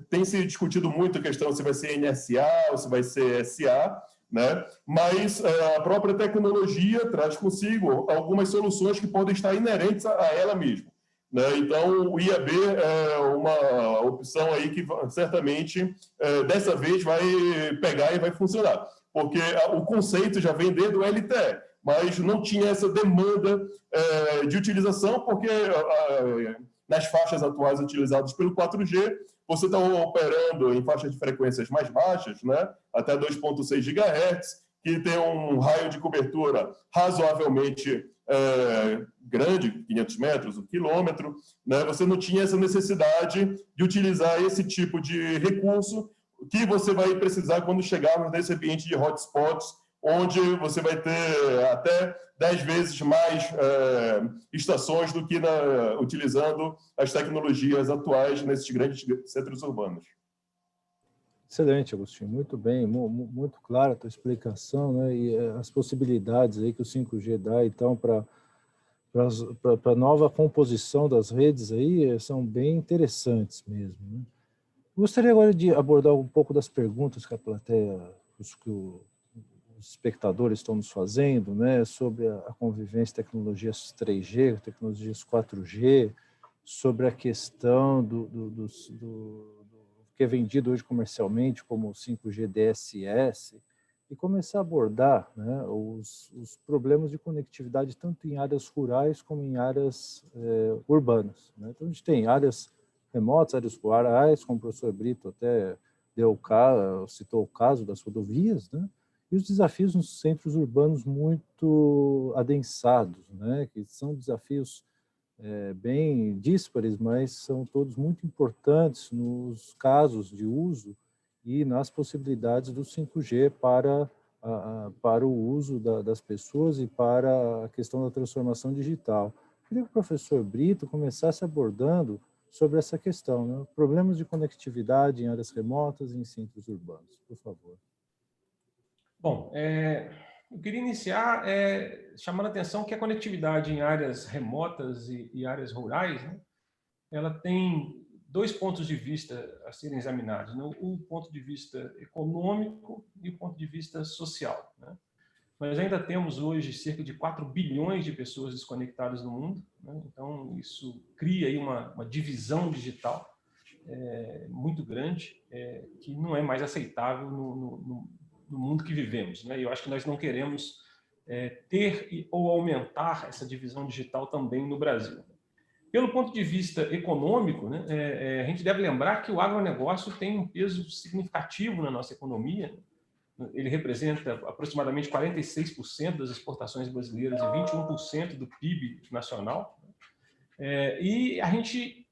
F: Tem se discutido muito a questão se vai ser NSA ou se vai ser SA, né? Mas a própria tecnologia traz consigo algumas soluções que podem estar inerentes a ela mesma, né? Então, o IAB é uma opção aí que certamente dessa vez vai pegar e vai funcionar, porque o conceito já vem desde o LTE, mas não tinha essa demanda de utilização, porque nas faixas atuais utilizadas pelo 4G, você está operando em faixas de frequências mais baixas, né, até 2,6 GHz, que tem um raio de cobertura razoavelmente grande, 500 metros, 1 quilômetro, né? Você não tinha essa necessidade de utilizar esse tipo de recurso que você vai precisar quando chegarmos nesse ambiente de hotspots, onde você vai ter até 10 vezes mais estações do que utilizando as tecnologias atuais nesses grandes centros urbanos.
B: Excelente, Agostinho, muito bem, muito clara a tua explicação, né? E as possibilidades aí que o 5G dá, então, para a nova composição das redes aí são bem interessantes mesmo, né? Gostaria agora de abordar um pouco das perguntas que a plateia, que os espectadores estão nos fazendo, né, sobre a convivência de tecnologias 3G, tecnologias 4G, sobre a questão do que é vendido hoje comercialmente como 5G DSS, e começar a abordar, né, os problemas de conectividade tanto em áreas rurais como em áreas urbanas, né? Então, a gente tem áreas remotas, áreas rurais, como o professor Brito até citou o caso das rodovias, né? E os desafios nos centros urbanos muito adensados, né? Que são desafios bem díspares, mas são todos muito importantes nos casos de uso e nas possibilidades do 5G para o uso das pessoas e para a questão da transformação digital. Queria que o professor Brito começasse abordando sobre essa questão, né? Problemas de conectividade em áreas remotas e em centros urbanos, por favor.
C: Bom, eu queria iniciar chamando a atenção que a conectividade em áreas remotas e áreas rurais, né, ela tem 2 pontos de vista a serem examinados, né? O ponto de vista econômico e o ponto de vista social, né? Nós ainda temos hoje cerca de 4 bilhões de pessoas desconectadas no mundo, né? Então isso cria aí uma divisão digital muito grande, que não é mais aceitável no mundo que vivemos, né? E eu acho que nós não queremos ter ou aumentar essa divisão digital também no Brasil. Pelo ponto de vista econômico, né, a gente deve lembrar que o agronegócio tem um peso significativo na nossa economia. Ele representa aproximadamente 46% das exportações brasileiras e 21% do PIB nacional. E a gente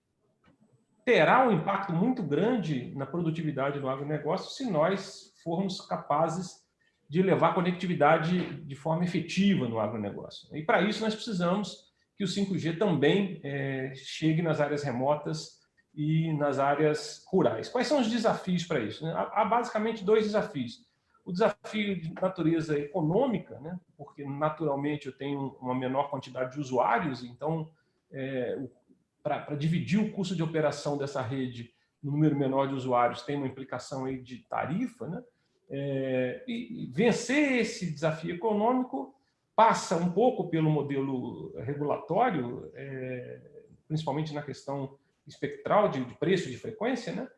C: terá um impacto muito grande na produtividade do agronegócio se nós formos capazes de levar conectividade de forma efetiva no agronegócio. E para isso nós precisamos que o 5G também chegue nas áreas remotas e nas áreas rurais. Quais são os desafios para isso? Há basicamente 2 desafios. O desafio de natureza econômica, né? Porque naturalmente eu tenho uma menor quantidade de usuários, então para dividir o custo de operação dessa rede no número menor de usuários tem uma implicação aí de tarifa, né? E vencer esse desafio econômico passa um pouco pelo modelo regulatório, principalmente na questão espectral de preço de frequência, né?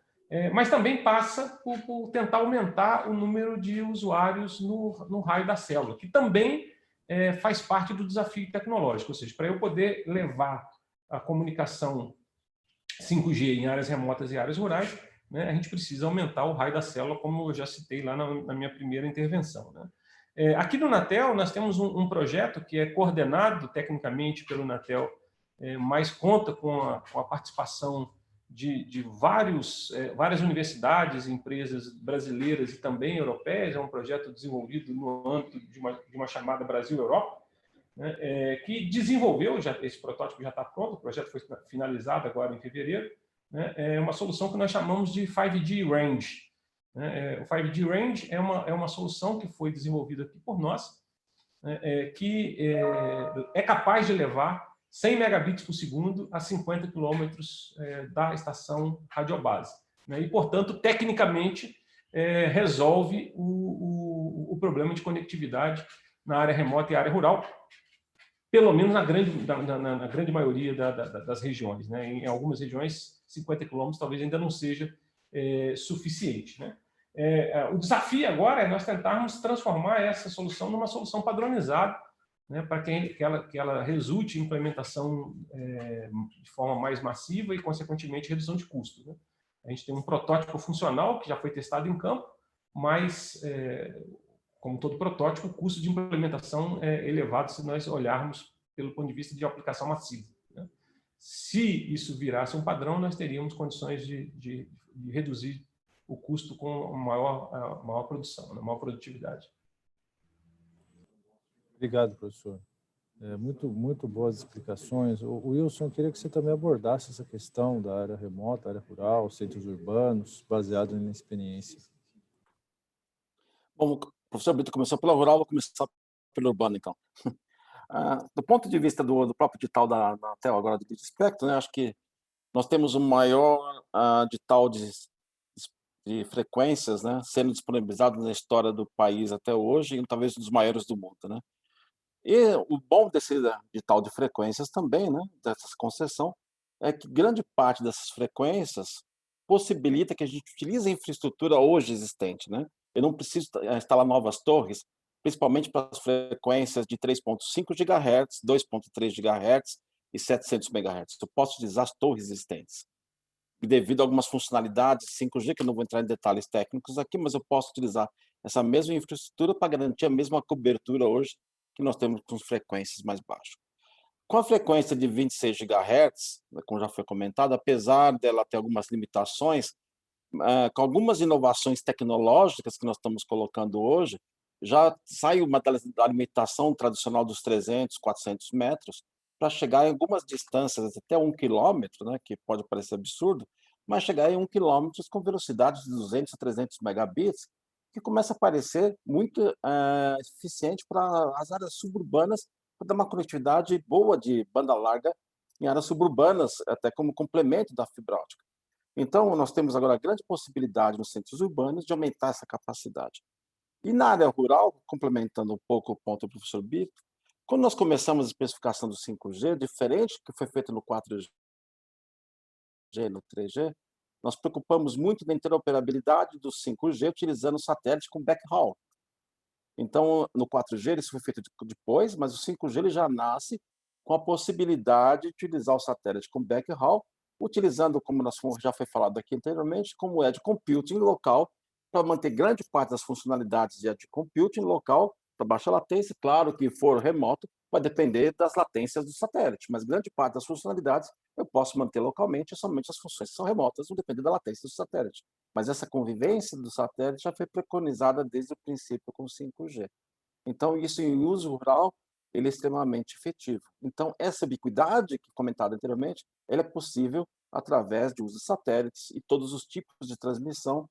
C: Mas também passa por tentar aumentar o número de usuários no raio da célula, que também faz parte do desafio tecnológico, ou seja, para eu poder levar a comunicação 5G em áreas remotas e áreas rurais, né, a gente precisa aumentar o raio da célula, como eu já citei lá na minha primeira intervenção, né? Aqui no Anatel, nós temos um projeto que é coordenado tecnicamente pelo Anatel, mas conta com a participação de várias universidades, empresas brasileiras e também europeias. É um projeto desenvolvido no âmbito de uma chamada Brasil-Europa, né, que desenvolveu, esse protótipo já está pronto, o projeto foi finalizado agora em fevereiro, né, é uma solução que nós chamamos de 5G Range. O 5G Range é uma solução que foi desenvolvida aqui por nós, né, que é capaz de levar 100 megabits por segundo a 50 quilômetros da estação radiobase, né, e, portanto, tecnicamente, resolve o problema de conectividade na área remota e área rural, pelo menos na grande maioria das regiões, né? Em algumas regiões, 50 quilômetros talvez ainda não seja suficiente, né? O desafio agora é nós tentarmos transformar essa solução numa solução padronizada, né, para que ela resulte em implementação de forma mais massiva e, consequentemente, redução de custo, né? A gente tem um protótipo funcional que já foi testado em campo, mas, como todo protótipo, o custo de implementação é elevado se nós olharmos pelo ponto de vista de aplicação massiva, né? Se isso virasse um padrão, nós teríamos condições de reduzir o custo com maior produção, né, maior produtividade.
B: Obrigado, professor. Muito boas explicações. O Wilson, eu queria que você também abordasse essa questão da área remota, área rural, centros urbanos, baseado na experiência.
D: Bom, o professor Brito começou pela rural, vou começar pelo urbano, então. Do ponto de vista do próprio edital da Anatel, agora do Espectro, né, acho que nós temos o maior edital de frequências, né, sendo disponibilizado na história do país até hoje, e talvez um dos maiores do mundo, né? E o bom desse edital de frequências também, né, dessa concessão, é que grande parte dessas frequências possibilita que a gente utilize a infraestrutura hoje existente, né? Eu não preciso instalar novas torres, principalmente para as frequências de 3.5 GHz, 2.3 GHz e 700 MHz. Eu posso utilizar as torres existentes. E devido a algumas funcionalidades 5G, que eu não vou entrar em detalhes técnicos aqui, mas eu posso utilizar essa mesma infraestrutura para garantir a mesma cobertura hoje que nós temos com frequências mais baixas. Com a frequência de 26 GHz, como já foi comentado, apesar dela ter algumas limitações, com algumas inovações tecnológicas que nós estamos colocando hoje, já sai da limitação tradicional dos 300, 400 metros, para chegar em algumas distâncias, até 1 quilômetro, né, que pode parecer absurdo, mas chegar em 1 quilômetro com velocidades de 200 a 300 megabits, que começa a parecer muito eficiente para as áreas suburbanas, para dar uma conectividade boa de banda larga em áreas suburbanas, até como complemento da fibra ótica. Então, nós temos agora a grande possibilidade nos centros urbanos de aumentar essa capacidade. E na área rural, complementando um pouco o ponto do professor Bito, quando nós começamos a especificação do 5G, diferente do que foi feito no 4G e no 3G, nós preocupamos muito na interoperabilidade do 5G utilizando o satélite com backhaul. Então, no 4G isso foi feito depois, mas o 5G ele já nasce com a possibilidade de utilizar o satélite com backhaul, utilizando, como já foi falado aqui anteriormente, como edge computing local, para manter grande parte das funcionalidades de edge computing local, para baixa latência. Claro que for remoto, vai depender das latências do satélite, mas grande parte das funcionalidades eu posso manter localmente, somente as funções que são remotas vão depender da latência do satélite. Mas essa convivência do satélite já foi preconizada desde o princípio com o 5G. Então, isso em uso rural, ele é extremamente efetivo. Então, essa ubiquidade, que comentado anteriormente, ela é possível através de uso de satélites e todos os tipos de transmissão,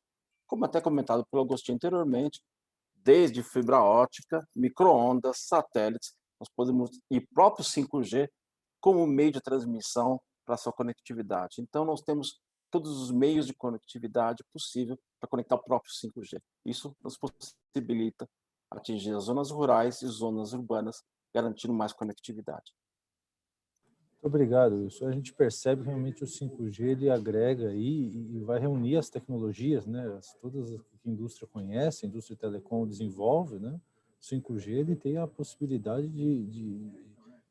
D: como até comentado pelo Agostinho anteriormente, desde fibra ótica, micro-ondas, satélites, nós podemos ir próprio 5G como meio de transmissão para a sua conectividade. Então, nós temos todos os meios de conectividade possível para conectar o próprio 5G. Isso nos possibilita atingir as zonas rurais e zonas urbanas, garantindo mais conectividade.
B: Muito obrigado, Wilson. A gente percebe que realmente o 5G ele agrega aí e vai reunir as tecnologias, né? Todas as que a indústria conhece, a indústria de telecom desenvolve, né? O 5G ele tem a possibilidade de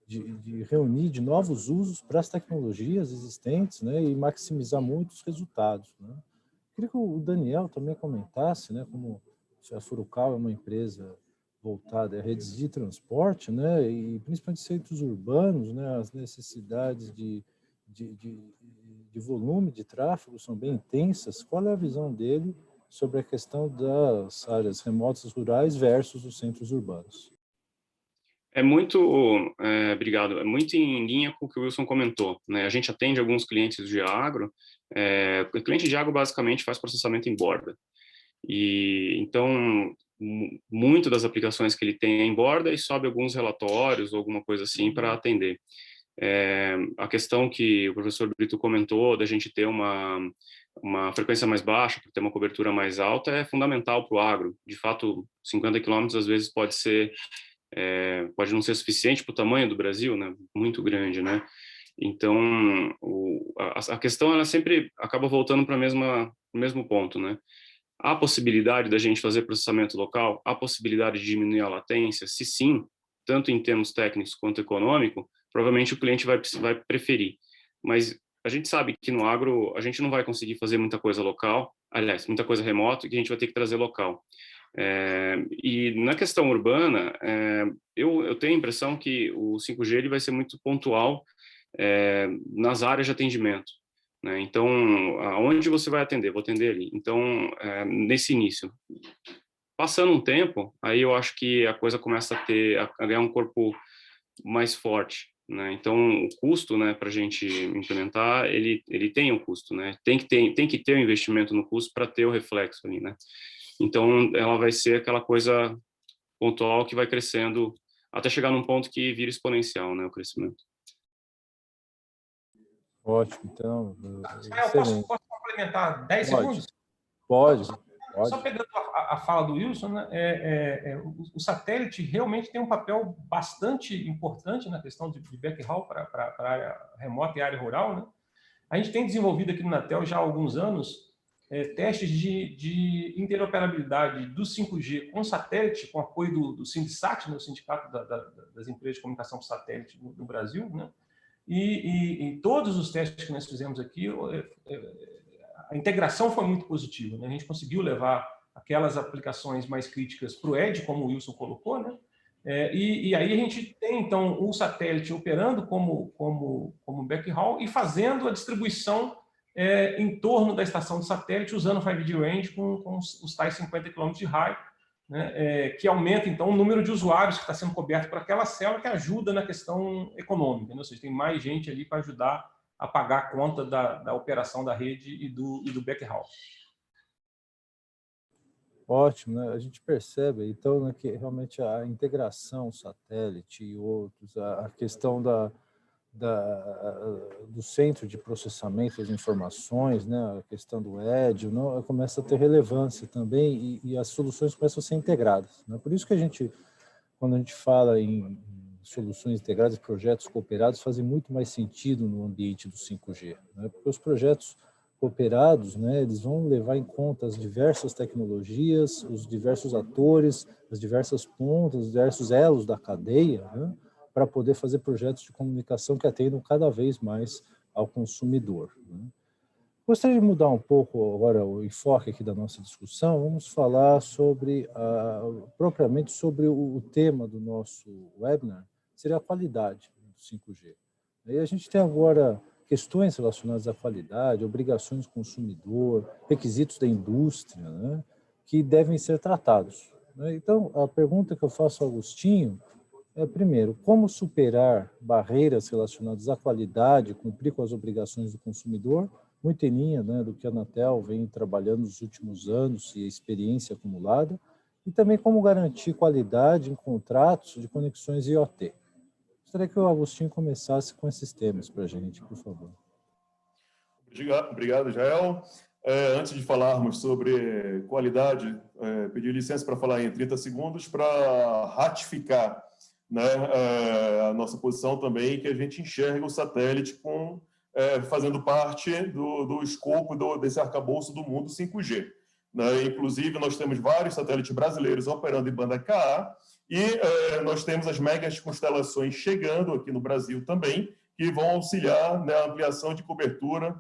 B: de reunir de novos usos para as tecnologias existentes, né, e maximizar muitos resultados, né. Queria que o Daniel também comentasse, né, como a Furukawa é uma empresa voltada a redes de transporte, né, e principalmente centros urbanos, né, as necessidades de volume de tráfego são bem intensas. Qual é a visão dele sobre a questão das áreas remotas rurais versus os centros urbanos?
G: É muito, obrigado, é muito em linha com o que o Wilson comentou, né? A gente atende alguns clientes de agro, o cliente de agro basicamente faz processamento em borda, e então muito das aplicações que ele tem é em borda e sobe alguns relatórios ou alguma coisa assim para atender. A questão que o professor Brito comentou da gente ter uma frequência mais baixa, para ter uma cobertura mais alta, é fundamental para o agro. De fato, 50 quilômetros às vezes pode não ser suficiente para o tamanho do Brasil, né? Muito grande, né? Então, a questão ela sempre acaba voltando para o mesmo ponto, né? Há possibilidade da gente fazer processamento local? Há possibilidade de diminuir a latência? Se sim, tanto em termos técnicos quanto econômico, provavelmente o cliente vai preferir. Mas a gente sabe que no agro a gente não vai conseguir fazer muita coisa local, aliás, muita coisa remoto, que a gente vai ter que trazer local. E na questão urbana, eu tenho a impressão que o 5G ele vai ser muito pontual nas áreas de atendimento, né? Então, aonde você vai atender? Vou atender ali. Então, nesse início. Passando um tempo, aí eu acho que a coisa começa a ganhar um corpo mais forte, né? Então, o custo, né, para a gente implementar, ele tem um custo, né? Tem que ter um investimento no custo para ter o reflexo ali, né? Então, ela vai ser aquela coisa pontual que vai crescendo até chegar num ponto que vira exponencial, né, o crescimento.
B: Ótimo, então.
C: Posso complementar 10 segundos?
B: Pode.
C: Só pegando a fala do Wilson, né, o satélite realmente tem um papel bastante importante na questão de backhaul para a área remota e área rural, né? A gente tem desenvolvido aqui no Anatel já há alguns anos testes de interoperabilidade do 5G com satélite, com apoio do Sindichat, né, o Sindicato das Empresas de Comunicação por Satélite no Brasil, né? E todos os testes que nós fizemos aqui, a integração foi muito positiva, né? A gente conseguiu levar aquelas aplicações mais críticas para o Edge, como o Wilson colocou, né? E aí a gente tem, então, o satélite operando como backhaul e fazendo a distribuição em torno da estação de satélite, usando o 5G Range com os tais 50 km de raio, né, que aumenta, então, o número de usuários que está sendo coberto por aquela célula, que ajuda na questão econômica, né? Ou seja, tem mais gente ali para ajudar a pagar a conta da operação da rede e do backhaul.
B: Ótimo, né? A gente percebe, então, né, que realmente a integração satélite e outros, a questão do centro de processamento das informações, né, a questão do Edge, não, começa a ter relevância também e as soluções começam a ser integradas, né? Por isso que quando a gente fala em soluções integradas, projetos cooperados, fazem muito mais sentido no ambiente do 5G, né? Porque os projetos cooperados, né, eles vão levar em conta as diversas tecnologias, os diversos atores, as diversas pontas, os diversos elos da cadeia, né, para poder fazer projetos de comunicação que atendam cada vez mais ao consumidor, né. Gostaria de mudar um pouco agora o enfoque aqui da nossa discussão. Vamos falar propriamente sobre o tema do nosso webinar, seria a qualidade do 5G. E a gente tem agora questões relacionadas à qualidade, obrigações do consumidor, requisitos da indústria, né, que devem ser tratados, né? Então, a pergunta que eu faço ao Agostinho primeiro, como superar barreiras relacionadas à qualidade, cumprir com as obrigações do consumidor, muito em linha, né, do que a Anatel vem trabalhando nos últimos anos e a experiência acumulada, e também como garantir qualidade em contratos de conexões IoT. Gostaria que o Agostinho começasse com esses temas para a gente, por favor.
F: Obrigado, Israel. Antes de falarmos sobre qualidade, pedir licença para falar em 30 segundos para ratificar, né, a nossa posição também, que a gente enxerga o satélite fazendo parte do escopo desse arcabouço do mundo 5G. Né? Inclusive, nós temos vários satélites brasileiros operando em banda Ka, E nós temos as megas constelações chegando aqui no Brasil também, que vão auxiliar na ampliação de cobertura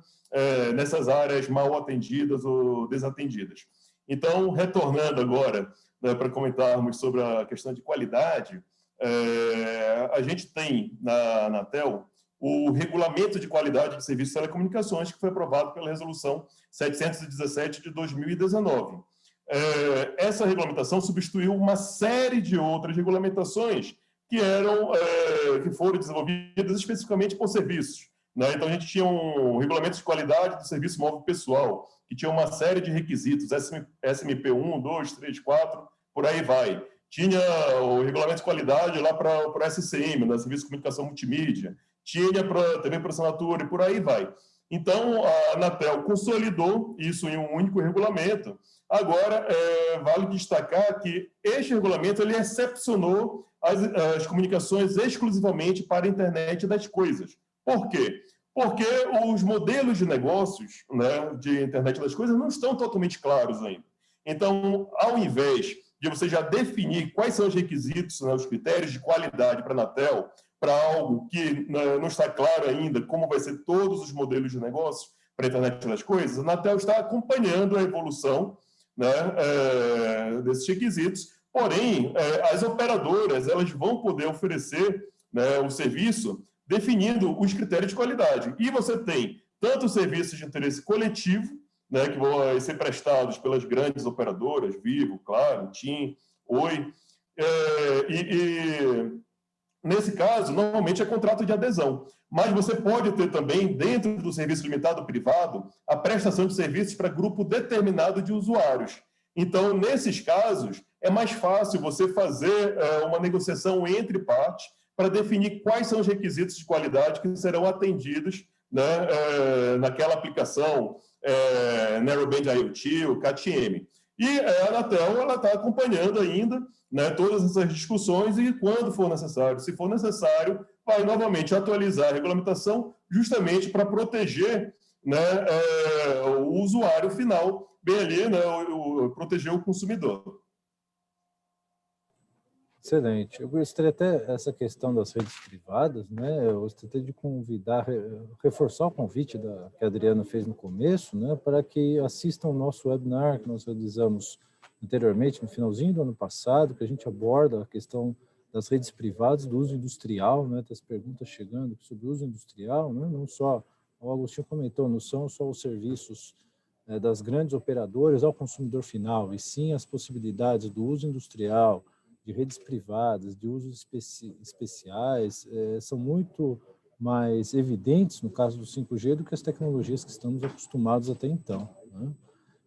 F: nessas áreas mal atendidas ou desatendidas. Então, retornando agora, né, para comentarmos sobre a questão de qualidade, a gente tem na Anatel o Regulamento de Qualidade de Serviços de Telecomunicações, que foi aprovado pela Resolução 717 de 2019. Essa regulamentação substituiu uma série de outras regulamentações que foram desenvolvidas especificamente por serviços, né? Então, a gente tinha um regulamento de qualidade do serviço móvel pessoal, que tinha uma série de requisitos, SMP 1, 2, 3, 4, por aí vai. Tinha o regulamento de qualidade lá para o SCM, né? Serviço de Comunicação Multimídia, tinha para TV por assinatura e por aí vai. Então, a Anatel consolidou isso em um único regulamento. Agora, vale destacar que este regulamento ele excepcionou as comunicações exclusivamente para a internet das coisas. Por quê? Porque os modelos de negócios, né, de internet das coisas não estão totalmente claros ainda. Então, ao invés de você já definir quais são os requisitos, né, os critérios de qualidade para a Anatel, para algo que não está claro ainda como vai ser todos os modelos de negócio para a internet das coisas, a Anatel está acompanhando a evolução, né, desses requisitos. Porém, as operadoras elas vão poder oferecer, né, o serviço definindo os critérios de qualidade. E você tem tanto os serviços de interesse coletivo, né, que vão ser prestados pelas grandes operadoras, Vivo, Claro, TIM, Oi, nesse caso, normalmente é contrato de adesão, mas você pode ter também, dentro do serviço limitado privado, a prestação de serviços para grupo determinado de usuários. Então, nesses casos, é mais fácil você fazer uma negociação entre partes para definir quais são os requisitos de qualidade que serão atendidos, né, naquela aplicação Narrowband IoT, o CAT-M. E a Anatel está acompanhando ainda, né, todas essas discussões e, quando for necessário, se for necessário, vai novamente atualizar a regulamentação justamente para proteger, né, o usuário final, bem ali, né, proteger o consumidor.
B: Excelente. Eu gostaria até, essa questão das redes privadas, né, eu gostaria de convidar, reforçar o convite que a Adriana fez no começo, né, para que assistam o nosso webinar que nós realizamos anteriormente, no finalzinho do ano passado, que a gente aborda a questão das redes privadas, do uso industrial, né, das perguntas chegando sobre o uso industrial, né, não só, o Agostinho comentou, não são só os serviços das grandes operadoras ao consumidor final, e sim as possibilidades do uso industrial, de redes privadas, de usos especiais, são muito mais evidentes no caso do 5G do que as tecnologias que estamos acostumados até então, né?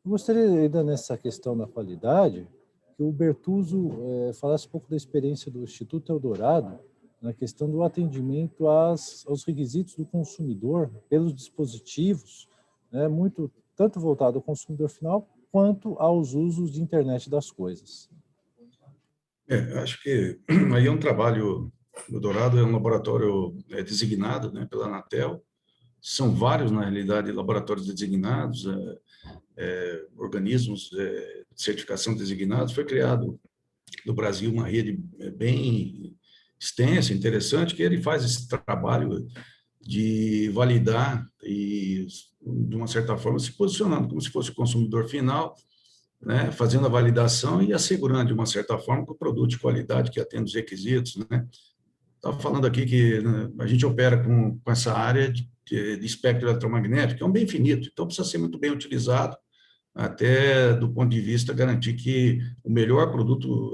B: Eu gostaria ainda nessa questão da qualidade que o Bertuzzo falasse um pouco da experiência do Instituto Eldorado na questão do atendimento aos requisitos do consumidor pelos dispositivos, né, muito tanto voltado ao consumidor final quanto aos usos de internet das coisas.
E: Acho que aí é um trabalho, o Eldorado é um laboratório designado, né, pela Anatel, são vários, na realidade, laboratórios designados, organismos de certificação designados. Foi criado no Brasil uma rede bem extensa, interessante, que ele faz esse trabalho de validar e, de uma certa forma, se posicionando como se fosse o consumidor final, né, fazendo a validação e assegurando, de uma certa forma, que o produto de qualidade que atende os requisitos, né. Estava falando aqui que, né, a gente opera com essa área de espectro eletromagnético, que é um bem finito, então precisa ser muito bem utilizado, até do ponto de vista garantir que o melhor produto,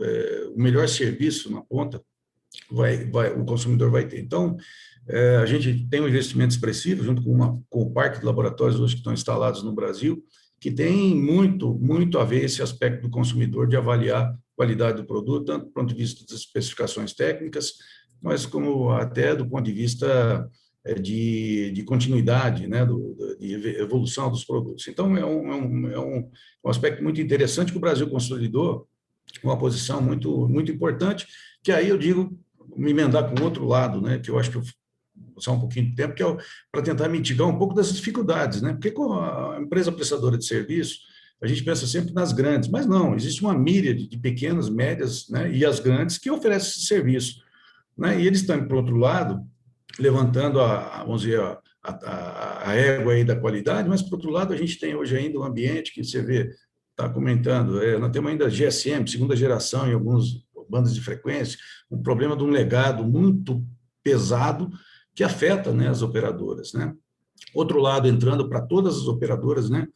E: o melhor serviço na ponta, o consumidor vai ter. Então, a gente tem um investimento expressivo, junto com o parque de laboratórios hoje que estão instalados no Brasil, que tem muito a ver esse aspecto do consumidor, de avaliar a qualidade do produto, tanto do ponto de vista das especificações técnicas, mas como até do ponto de vista de continuidade, né, de evolução dos produtos. Então, é um aspecto muito interessante que o Brasil consolidou, uma posição muito importante, que aí eu digo, me emendar com o outro lado, né, que eu acho que eu vou usar um pouquinho de tempo, que é para tentar mitigar um pouco das dificuldades, né, porque com a empresa prestadora de serviço, A gente pensa sempre nas grandes, mas não, existe uma míriade de pequenas, médias, né, e as grandes que oferecem esse serviço, né? E eles estão, por outro lado, levantando vamos dizer, a égua aí da qualidade, mas, por outro lado, a gente tem hoje ainda um ambiente que você vê, está comentando, nós temos ainda GSM, segunda geração, em algumas bandas de frequência, um problema de um legado muito pesado que afeta, né, as operadoras, né? Outro lado, entrando para todas as operadoras, né?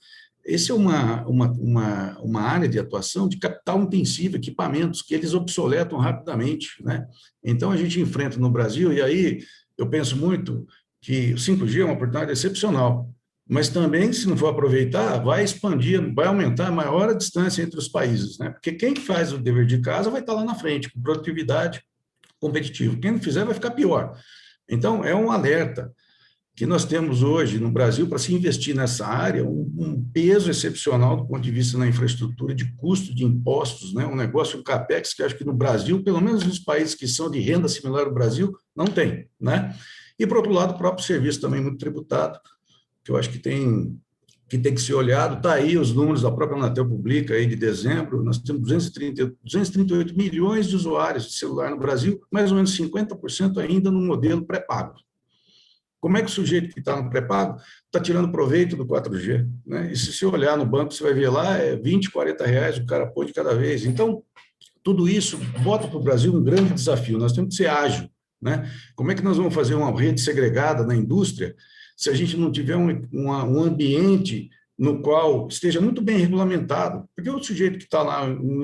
E: Esse é uma área de atuação de capital intensivo, equipamentos que eles obsoletam rapidamente, né? Então, a gente enfrenta no Brasil, e aí eu penso muito que o 5G é uma oportunidade excepcional, mas também, se não for aproveitar, vai expandir, vai aumentar maior a distância entre os países, né? Porque quem faz o dever de casa vai estar lá na frente, com produtividade competitiva. Quem não fizer vai ficar pior. Então, é um alerta que nós temos hoje no Brasil para se investir nessa área, um peso excepcional do ponto de vista da infraestrutura, de custo de impostos, né? Um negócio, um capex, que acho que no Brasil, pelo menos nos países que são de renda similar ao Brasil, não tem, né? E, por outro lado, o próprio serviço também muito tributado, que eu acho que tem que ser olhado. Está aí os números da própria Anatel publica aí de dezembro, nós temos 238 milhões de usuários de celular no Brasil, mais ou menos 50% ainda no modelo pré-pago. Como é que o sujeito que está no pré-pago está tirando proveito do 4G? Né? E se você olhar no banco, você vai ver lá, é 20, 40 reais o cara põe de cada vez. Então, tudo isso bota para o Brasil um grande desafio. Nós temos que ser ágil, né? Como é que nós vamos fazer uma rede segregada na indústria se a gente não tiver um ambiente no qual esteja muito bem regulamentado? Porque o sujeito que está lá, um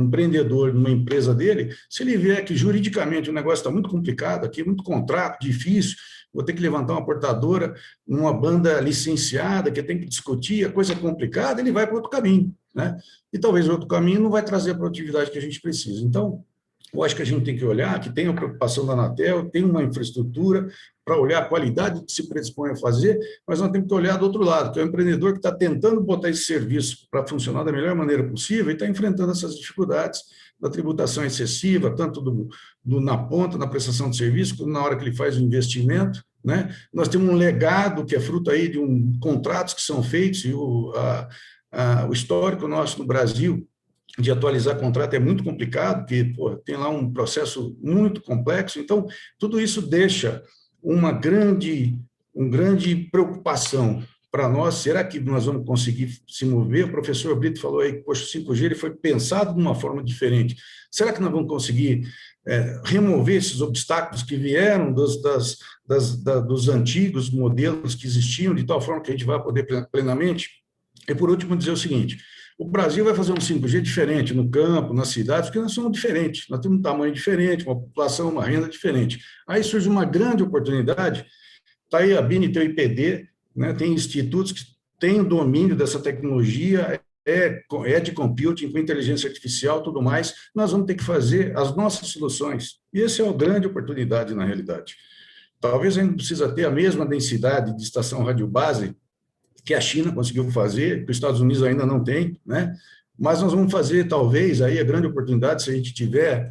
E: empreendedor numa empresa dele, se ele vê que juridicamente o negócio está muito complicado, aqui muito contrato, difícil, vou ter que levantar uma portadora numa banda licenciada, que tem que discutir, a coisa é complicada, ele vai para outro caminho, né? E talvez outro caminho não vai trazer a produtividade que a gente precisa. Então, eu acho que a gente tem que olhar que tem a preocupação da Anatel, tem uma infraestrutura para olhar a qualidade que se predispõe a fazer, mas nós temos que olhar do outro lado, que é o empreendedor que está tentando botar esse serviço para funcionar da melhor maneira possível e está enfrentando essas dificuldades da tributação excessiva, tanto na ponta, na prestação de serviço, como na hora que ele faz o investimento, né? Nós temos um legado que é fruto aí de contratos que são feitos, e o histórico nosso no Brasil de atualizar contrato é muito complicado, porque tem lá um processo muito complexo. Então, tudo isso deixa uma grande preocupação para nós. Será que nós vamos conseguir se mover? O professor Brito falou aí que, poxa, o 5G ele foi pensado de uma forma diferente. Será que nós vamos conseguir remover esses obstáculos que vieram dos antigos modelos que existiam, de tal forma que a gente vai poder plenamente? E, por último, dizer o seguinte: o Brasil vai fazer um 5G diferente no campo, nas cidades, porque nós somos diferentes, nós temos um tamanho diferente, uma população, uma renda diferente. Aí surge uma grande oportunidade, está aí a BINE, tem o IPD, né, tem institutos que têm o domínio dessa tecnologia, de computing, com inteligência artificial, tudo mais. Nós vamos ter que fazer as nossas soluções, e essa é uma grande oportunidade na realidade. Talvez a gente não precisa ter a mesma densidade de estação radiobase que a China conseguiu fazer, que os Estados Unidos ainda não tem, né? Mas nós vamos fazer, talvez, aí a grande oportunidade, se a gente tiver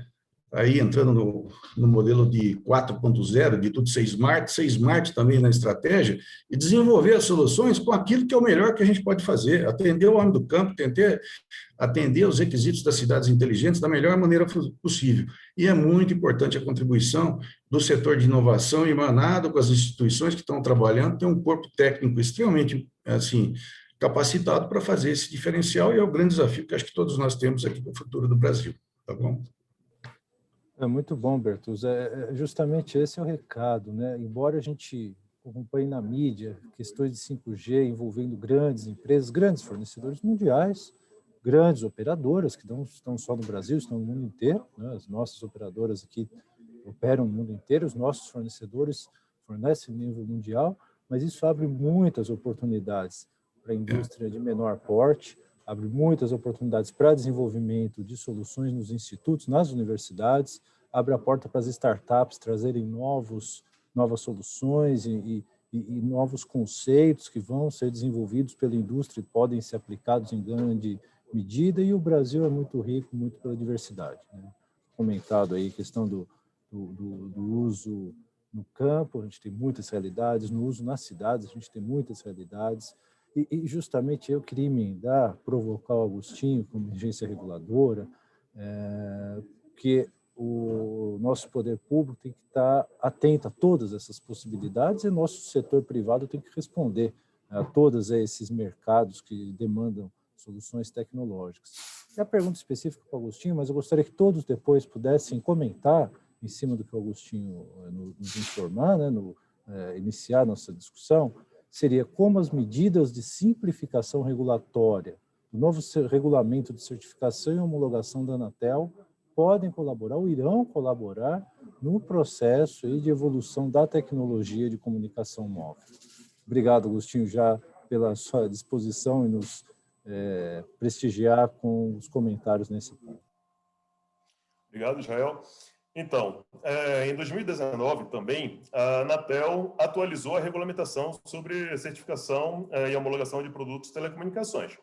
E: aí entrando no modelo de 4.0, de tudo ser smart também na estratégia, e desenvolver as soluções com aquilo que é o melhor que a gente pode fazer, atender o homem do campo, atender os requisitos das cidades inteligentes da melhor maneira possível. E é muito importante a contribuição do setor de inovação, emanado com as instituições que estão trabalhando, tem um corpo técnico extremamente assim, capacitado para fazer esse diferencial, e é o grande desafio que acho que todos nós temos aqui para o futuro do Brasil. Tá bom?
B: É muito bom, Bertus. Justamente esse é o recado, né? Embora a gente acompanhe na mídia questões de 5G envolvendo grandes empresas, grandes fornecedores mundiais, grandes operadoras que não estão só no Brasil, estão no mundo inteiro, né? As nossas operadoras aqui operam no mundo inteiro, os nossos fornecedores fornecem no nível mundial, mas isso abre muitas oportunidades para a indústria de menor porte, abre muitas oportunidades para desenvolvimento de soluções nos institutos, nas universidades, abre a porta para as startups trazerem novas soluções e novos conceitos que vão ser desenvolvidos pela indústria e podem ser aplicados em grande medida, e o Brasil é muito rico, muito pela diversidade, né? Comentado aí a questão do uso no campo, a gente tem muitas realidades, no uso nas cidades, a gente tem muitas realidades, E justamente eu queria emendar, provocar o Agostinho como agência reguladora, que o nosso poder público tem que estar atento a todas essas possibilidades e o nosso setor privado tem que responder a todos esses mercados que demandam soluções tecnológicas. E a pergunta específica para o Agostinho, mas eu gostaria que todos depois pudessem comentar em cima do que o Agostinho nos informar, né, iniciar nossa discussão, seria como as medidas de simplificação regulatória, o novo regulamento de certificação e homologação da Anatel podem colaborar ou irão colaborar no processo aí de evolução da tecnologia de comunicação móvel. Obrigado, Agostinho, já pela sua disposição e nos prestigiar com os comentários nesse ponto.
F: Obrigado, Israel. Então, em 2019 também, a Anatel atualizou a regulamentação sobre certificação e homologação de produtos de telecomunicações.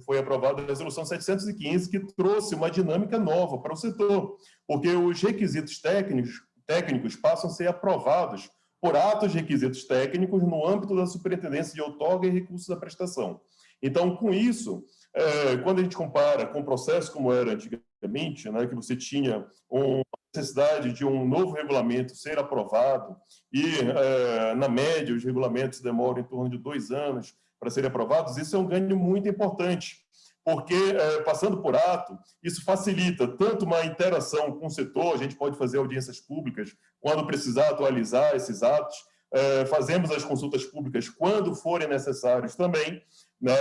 F: Foi aprovada a Resolução 715, que trouxe uma dinâmica nova para o setor, porque os requisitos técnicos passam a ser aprovados por atos de requisitos técnicos no âmbito da Superintendência de Outorga e Recursos da Prestação. Então, com isso, quando a gente compara com o processo como era antigamente, né, que você tinha uma necessidade de um novo regulamento ser aprovado e, na média, os regulamentos demoram em torno de 2 anos para serem aprovados, isso é um ganho muito importante, porque, passando por ato, isso facilita tanto uma interação com o setor, a gente pode fazer audiências públicas quando precisar atualizar esses atos, fazemos as consultas públicas quando forem necessários também, né?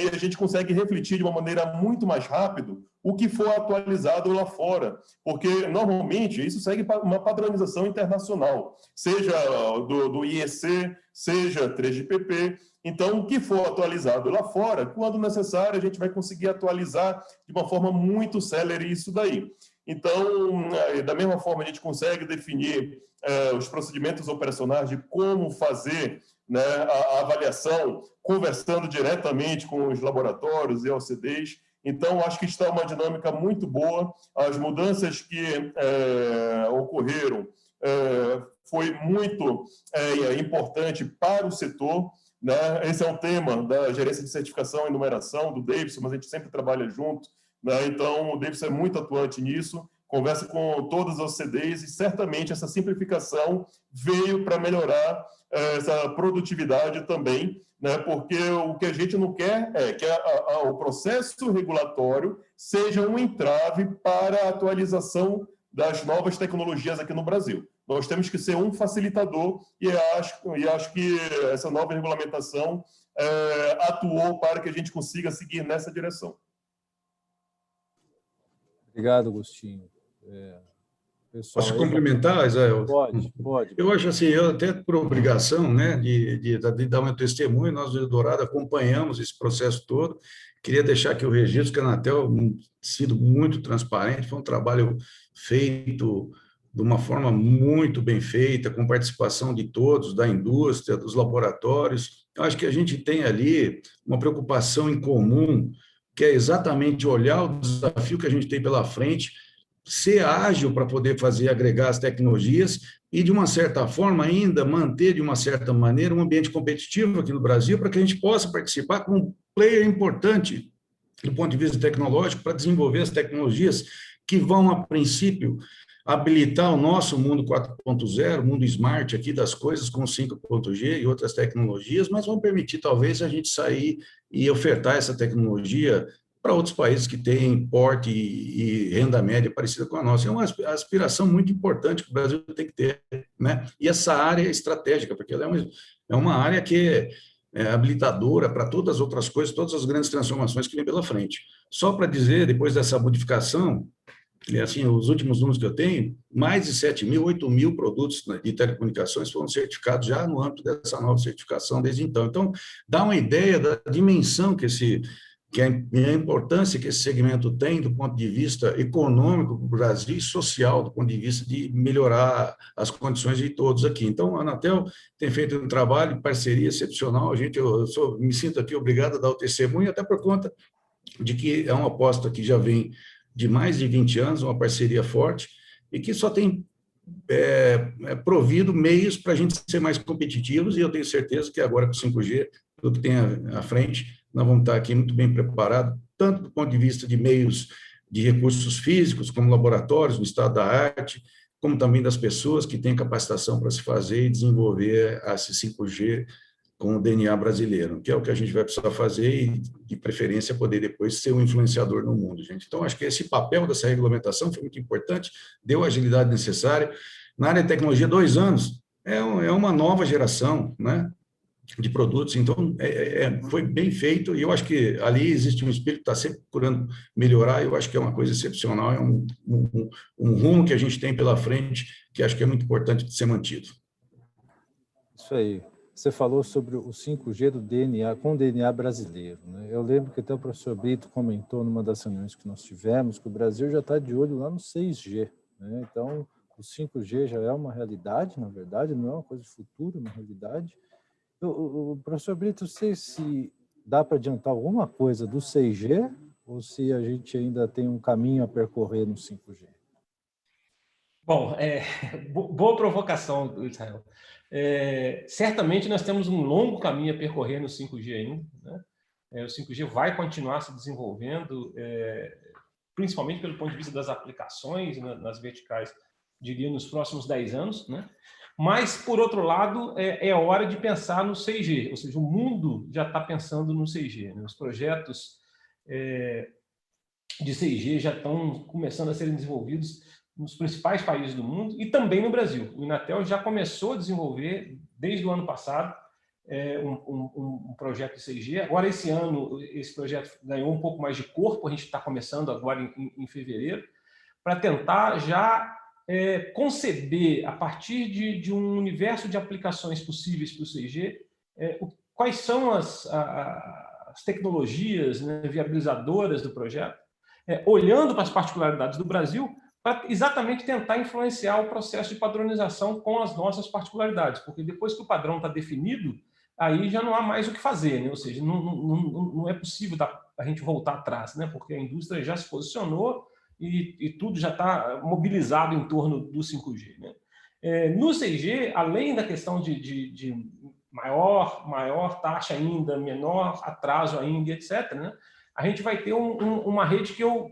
F: E a gente consegue refletir de uma maneira muito mais rápida o que for atualizado lá fora, porque normalmente isso segue uma padronização internacional, seja do IEC, seja 3GPP. Então, o que for atualizado lá fora, quando necessário, a gente vai conseguir atualizar de uma forma muito célere isso daí. Então, da mesma forma, a gente consegue definir os procedimentos operacionais de como fazer, né, a avaliação, conversando diretamente com os laboratórios e OCDs. Então, acho que está uma dinâmica muito boa. As mudanças que ocorreram foi muito importante para o setor, né? Esse é um tema da gerência de certificação e numeração do Davidson, mas a gente sempre trabalha junto, né? Então, o Davidson é muito atuante nisso, conversa com todas as OCDs e certamente essa simplificação veio para melhorar essa produtividade também, né? Porque o que a gente não quer é que o processo regulatório seja um entrave para a atualização das novas tecnologias aqui no Brasil. Nós temos que ser um facilitador e acho que essa nova regulamentação atuou para que a gente consiga seguir nessa direção.
B: Obrigado, Agostinho. Pessoal,
E: posso complementar, Israel?
B: Pode.
E: Eu acho assim, eu até por obrigação, né, de dar meu testemunho, nós do Eldorado acompanhamos esse processo todo. Queria deixar aqui o registro que a Anatel tem sido muito transparente, foi um trabalho feito de uma forma muito bem feita, com participação de todos, da indústria, dos laboratórios. Eu acho que a gente tem ali uma preocupação em comum, que é exatamente olhar o desafio que a gente tem pela frente, ser ágil para poder agregar as tecnologias e, de uma certa forma, ainda manter, de uma certa maneira, um ambiente competitivo aqui no Brasil para que a gente possa participar como um player importante do ponto de vista tecnológico para desenvolver as tecnologias que vão, a princípio, habilitar o nosso mundo 4.0, o mundo smart aqui das coisas com 5.G e outras tecnologias, mas vão permitir, talvez, a gente sair e ofertar essa tecnologia para outros países que têm porte e renda média parecida com a nossa. É uma aspiração muito importante que o Brasil tem que ter, né? E essa área é estratégica, porque ela é uma área que é habilitadora para todas as outras coisas, todas as grandes transformações que vêm pela frente. Só para dizer, depois dessa modificação, assim, os últimos números que eu tenho, mais de 7.000, 8.000 produtos de telecomunicações foram certificados já no âmbito dessa nova certificação desde então. Então, dá uma ideia da dimensão que a importância que esse segmento tem do ponto de vista econômico do Brasil e social, do ponto de vista de melhorar as condições de todos aqui. Então, a Anatel tem feito um trabalho de parceria excepcional. Eu me sinto aqui obrigado a dar o testemunho, até por conta de que é uma aposta que já vem de mais de 20 anos, uma parceria forte, e que só tem provido meios para a gente ser mais competitivos, e eu tenho certeza que agora com o 5G que tem à frente, nós vamos estar aqui muito bem preparados, tanto do ponto de vista de meios de recursos físicos, como laboratórios no estado da arte, como também das pessoas que têm capacitação para se fazer e desenvolver esse 5G com o DNA brasileiro, que é o que a gente vai precisar fazer e, de preferência, poder depois ser um influenciador no mundo, gente. Então, acho que esse papel dessa regulamentação foi muito importante, deu a agilidade necessária. Na área de tecnologia, 2 anos é uma nova geração, né, de produtos, então foi bem feito, e eu acho que ali existe um espírito que está sempre procurando melhorar, eu acho que é uma coisa excepcional, é um rumo que a gente tem pela frente, que acho que é muito importante de ser mantido.
B: Isso aí. Você falou sobre o 5G do DNA, com o DNA brasileiro, né? Eu lembro que até o professor Brito comentou numa das reuniões que nós tivemos que o Brasil já está de olho lá no 6G, né? Então, o 5G já é uma realidade, na verdade, não é uma coisa de futuro, é uma realidade. O professor Brito, não sei se dá para adiantar alguma coisa do 6G ou se a gente ainda tem um caminho a percorrer no 5G.
C: Bom, boa provocação, Israel. Certamente nós temos um longo caminho a percorrer no 5G ainda, né? O 5G vai continuar se desenvolvendo, principalmente pelo ponto de vista das aplicações nas verticais, diria, nos próximos 10 anos, né? Mas, por outro lado, é hora de pensar no 6G, ou seja, o mundo já está pensando no 6G, né? Os projetos de 6G já estão começando a serem desenvolvidos nos principais países do mundo e também no Brasil. O Inatel já começou a desenvolver, desde o ano passado, um projeto de 6G. Agora, esse ano, esse projeto ganhou um pouco mais de corpo, a gente está começando agora em fevereiro, para tentar já conceber, a partir de um universo de aplicações possíveis para o 6G, quais são as tecnologias, né, viabilizadoras do projeto, olhando para as particularidades do Brasil, para exatamente tentar influenciar o processo de padronização com as nossas particularidades, porque depois que o padrão está definido, aí já não há mais o que fazer, né? Ou seja, não é possível a gente voltar atrás, né? Porque a indústria já se posicionou e tudo já está mobilizado em torno do 5G, né? No 6G, além da questão de maior taxa ainda, menor atraso ainda, etc., né? A gente vai ter uma rede que eu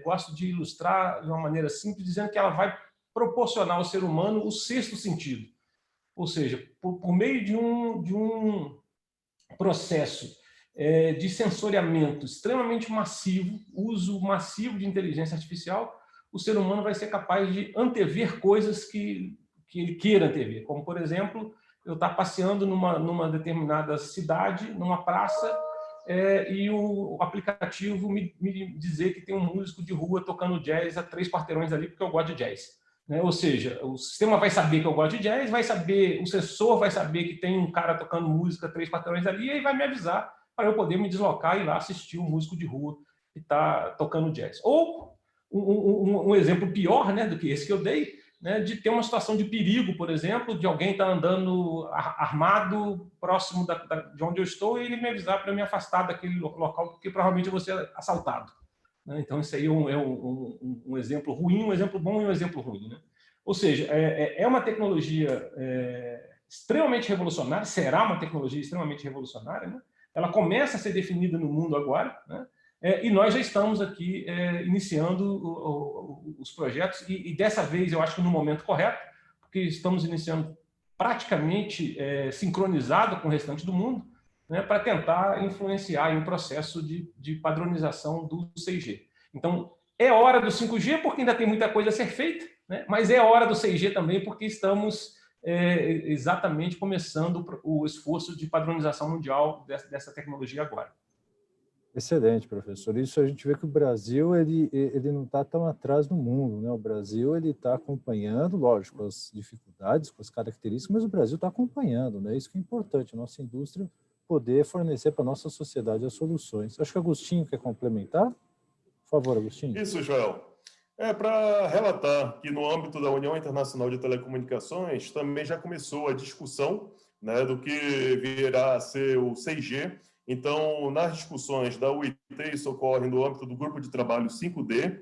C: gosto de ilustrar de uma maneira simples, dizendo que ela vai proporcionar ao ser humano o 6º sentido. Ou seja, por meio de um processo de sensoriamento extremamente massivo, uso massivo de inteligência artificial, o ser humano vai ser capaz de antever coisas que ele queira antever. Como, por exemplo, eu estar passeando numa determinada cidade, numa praça, e o aplicativo me dizer que tem um músico de rua tocando jazz a 3 quarteirões ali, porque eu gosto de jazz. Né? Ou seja, o sistema vai saber que eu gosto de jazz, o sensor vai saber que tem um cara tocando música a 3 quarteirões ali, e aí vai me avisar para eu poder me deslocar e ir lá assistir um músico de rua que está tocando jazz. Ou um exemplo pior, né, do que esse que eu dei, né, de ter uma situação de perigo, por exemplo, de alguém estar andando armado próximo de onde eu estou e ele me avisar para me afastar daquele local, porque provavelmente eu vou ser assaltado. Né? Então, isso aí é um exemplo ruim, um exemplo bom e um exemplo ruim. Né? Ou seja, é uma tecnologia extremamente revolucionária, será uma tecnologia extremamente revolucionária, né? Ela começa a ser definida no mundo agora, né? E nós já estamos aqui iniciando os projetos, e dessa vez eu acho que no momento correto, porque estamos iniciando praticamente sincronizado com o restante do mundo, né, para tentar influenciar em um processo de padronização do 6G. Então, é hora do 5G, porque ainda tem muita coisa a ser feita, né, mas é hora do 6G também, porque estamos exatamente começando o esforço de padronização mundial dessa tecnologia agora.
B: Excelente, professor. Isso a gente vê que o Brasil ele não está tão atrás no mundo, né? O Brasil ele está acompanhando, lógico, as dificuldades, com as características, mas o Brasil está acompanhando, né? Isso que é importante, a nossa indústria poder fornecer para a nossa sociedade as soluções. Acho que o Agostinho quer complementar. Por favor, Agostinho.
F: Isso, Joel. Para relatar que no âmbito da União Internacional de Telecomunicações também já começou a discussão, né, do que virá a ser o 6G. Então, nas discussões da UIT, isso ocorre no âmbito do grupo de trabalho 5D,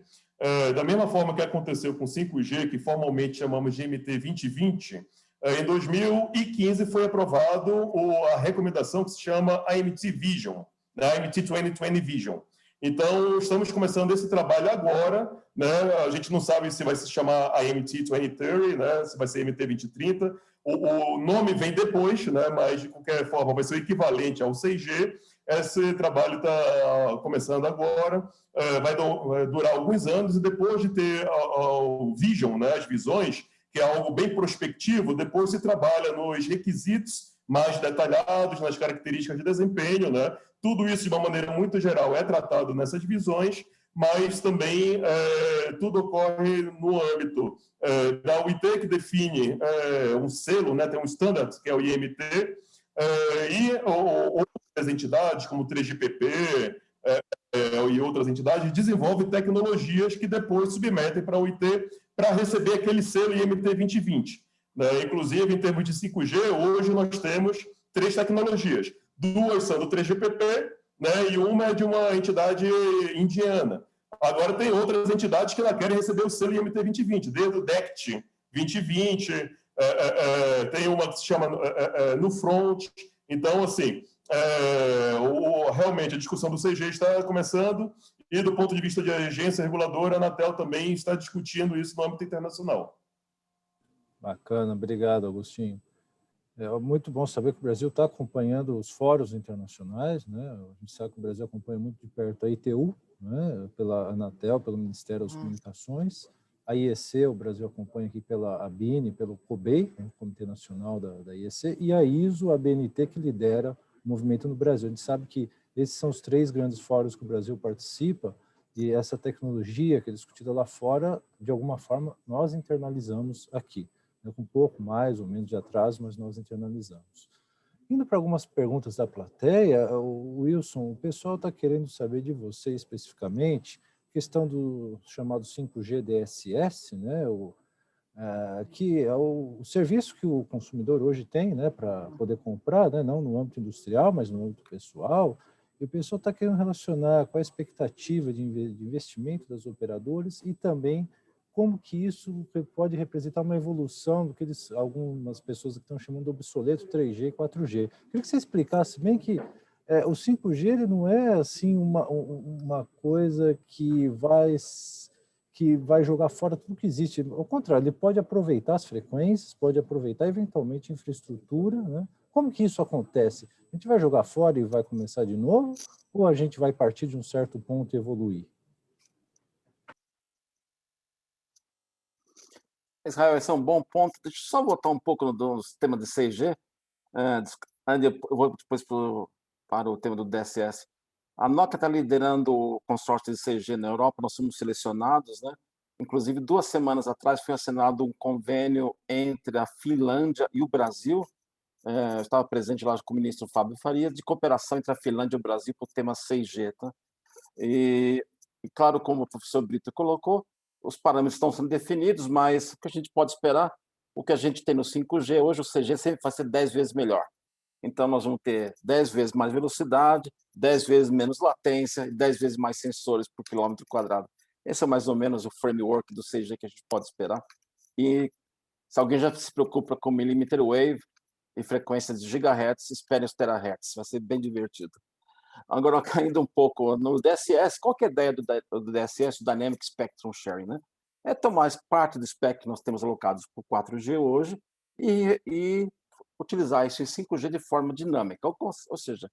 F: da mesma forma que aconteceu com 5G, que formalmente chamamos de MT 2020, Em 2015 foi aprovado a recomendação que se chama AMT Vision, né? AMT 2020 Vision. Então, estamos começando esse trabalho agora, né? A gente não sabe se vai se chamar AMT 2030, né? Se vai ser MT 2030. O nome vem depois, né? Mas, de qualquer forma, vai ser o equivalente ao 6G. Esse trabalho está começando agora, vai durar alguns anos, e depois de ter o Vision, né? As visões, que é algo bem prospectivo, depois se trabalha nos requisitos mais detalhados, nas características de desempenho, né? Tudo isso, de uma maneira muito geral, é tratado nessas visões, mas também tudo ocorre no âmbito da UIT, que define um selo, né? Tem um standard, que é o IMT, e outras entidades, como o 3GPP e outras entidades, desenvolvem tecnologias que depois submetem para a UIT para receber aquele selo IMT 2020. Né? Inclusive, em termos de 5G, hoje nós temos 3 tecnologias. 2 são do 3GPP, né? E uma é de uma entidade indiana. Agora, tem outras entidades que querem receber o selo IMT 2020, desde o DECT 2020, tem uma que se chama NuFront. Então, assim, realmente a discussão do 6G está começando, e do ponto de vista de agência reguladora, a Anatel também está discutindo isso no âmbito internacional.
B: Bacana, obrigado, Agostinho. É muito bom saber que o Brasil está acompanhando os fóruns internacionais, né? A gente sabe que o Brasil acompanha muito de perto a ITU, né? Pela Anatel, pelo Ministério das Comunicações, a IEC, o Brasil acompanha aqui pela ABINE, pelo COBEI, né? Comitê Nacional da IEC, e a ISO, a BNT, que lidera o movimento no Brasil. A gente sabe que esses são os 3 grandes fóruns que o Brasil participa, e essa tecnologia que é discutida lá fora, de alguma forma, nós internalizamos aqui. Com um pouco mais ou menos de atraso, mas nós internalizamos. Indo para algumas perguntas da plateia, o Wilson, o pessoal está querendo saber de você especificamente, questão do chamado 5G DSS, né, que é o serviço que o consumidor hoje tem, né, para poder comprar, né, não no âmbito industrial, mas no âmbito pessoal, e o pessoal está querendo relacionar com a expectativa de investimento das operadoras e também como que isso pode representar uma evolução do que algumas pessoas estão chamando de obsoleto 3G e 4G. Queria que você explicasse bem que o 5G ele não é assim uma coisa que vai jogar fora tudo que existe. Ao contrário, ele pode aproveitar as frequências, pode aproveitar eventualmente a infraestrutura, né? Como que isso acontece? A gente vai jogar fora e vai começar de novo? Ou a gente vai partir de um certo ponto e evoluir?
D: Israel, esse é um bom ponto. Deixa eu só voltar um pouco no tema de 6G. Eu vou depois para o tema do DSS. A Nokia está liderando o consórcio de 6G na Europa, nós somos selecionados, né? Inclusive, 2 semanas atrás foi assinado um convênio entre a Finlândia e o Brasil. Eu estava presente lá com o ministro Fábio Faria, de cooperação entre a Finlândia e o Brasil para o tema 6G. Tá? E, claro, como o professor Brito colocou, os parâmetros estão sendo definidos, mas o que a gente pode esperar, o que a gente tem no 5G, hoje o 6G sempre vai ser 10 vezes melhor. Então, nós vamos ter 10 vezes mais velocidade, 10 vezes menos latência e 10 vezes mais sensores por quilômetro quadrado. Esse é mais ou menos o framework do 6G que a gente pode esperar. E se alguém já se preocupa com millimeter wave e frequências de gigahertz, espere os terahertz, vai ser bem divertido. Agora, caindo um pouco no DSS, qual que é a ideia do DSS, o Dynamic Spectrum Sharing, né? É tomar parte do espectro que nós temos alocados por 4G hoje e utilizar isso em 5G de forma dinâmica, ou seja,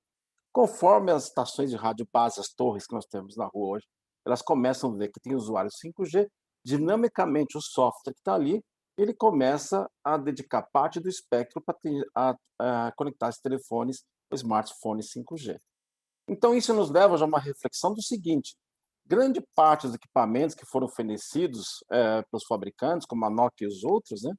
D: conforme as estações de rádio base, as torres que nós temos na rua hoje, elas começam a ver que tem usuários 5G, dinamicamente o software que está ali, ele começa a dedicar parte do espectro para conectar os telefones, os smartphones 5G. Então, isso nos leva já a uma reflexão do seguinte: grande parte dos equipamentos que foram fornecidos pelos fabricantes, como a Nokia e os outros, né,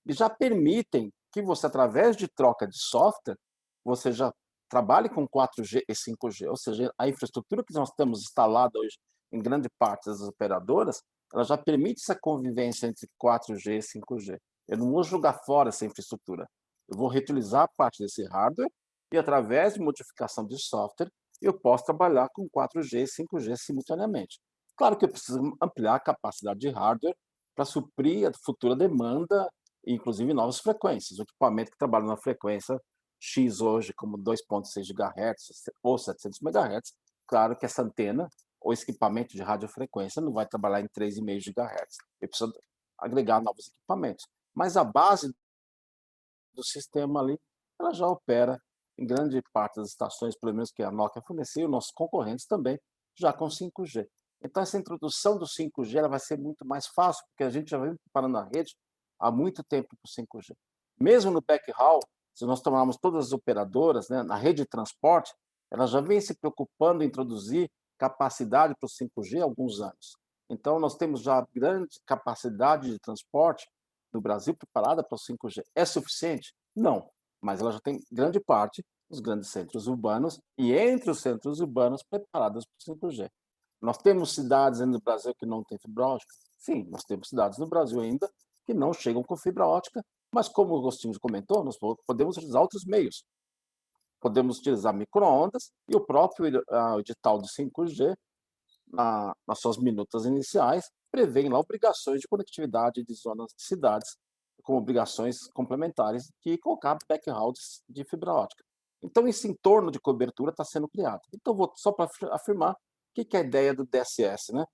D: eles já permitem que você, através de troca de software, você já trabalhe com 4G e 5G, ou seja, a infraestrutura que nós temos instalada hoje em grande parte das operadoras, ela já permite essa convivência entre 4G e 5G. Eu não vou jogar fora essa infraestrutura, eu vou reutilizar parte desse hardware e, através de modificação de software, eu posso trabalhar com 4G e 5G simultaneamente. Claro que eu preciso ampliar a capacidade de hardware para suprir a futura demanda inclusive novas frequências. O equipamento que trabalha na frequência X hoje, como 2.6 GHz ou 700 MHz, claro que essa antena ou esse equipamento de radiofrequência não vai trabalhar em 3,5 GHz. Ele precisa agregar novos equipamentos. Mas a base do sistema ali, ela já opera em grande parte das estações, pelo menos que a Nokia forneceu, e nossos concorrentes também, já com 5G. Então, essa introdução do 5G ela vai ser muito mais fácil, porque a gente já vem preparando a rede há muito tempo para o 5G. Mesmo no backhaul, se nós tomarmos todas as operadoras, né, na rede de transporte, elas já vêm se preocupando em introduzir capacidade para o 5G há alguns anos. Então, nós temos já grande capacidade de transporte no Brasil preparada para o 5G. É suficiente? Não, mas ela já tem grande parte dos grandes centros urbanos e entre os centros urbanos preparadas para o 5G. Nós temos cidades no Brasil que não têm fibra ótica? Sim, nós temos cidades no Brasil ainda que não chegam com fibra ótica, mas como o Agostinho comentou, nós podemos utilizar outros meios. Podemos utilizar micro-ondas e o próprio edital de 5G, nas suas minutas iniciais, prevê lá obrigações de conectividade de zonas de cidades, com obrigações complementares de colocar backhaul de fibra ótica. Então, esse entorno de cobertura está sendo criado. Então, vou só para afirmar o que é a ideia do DSS, né?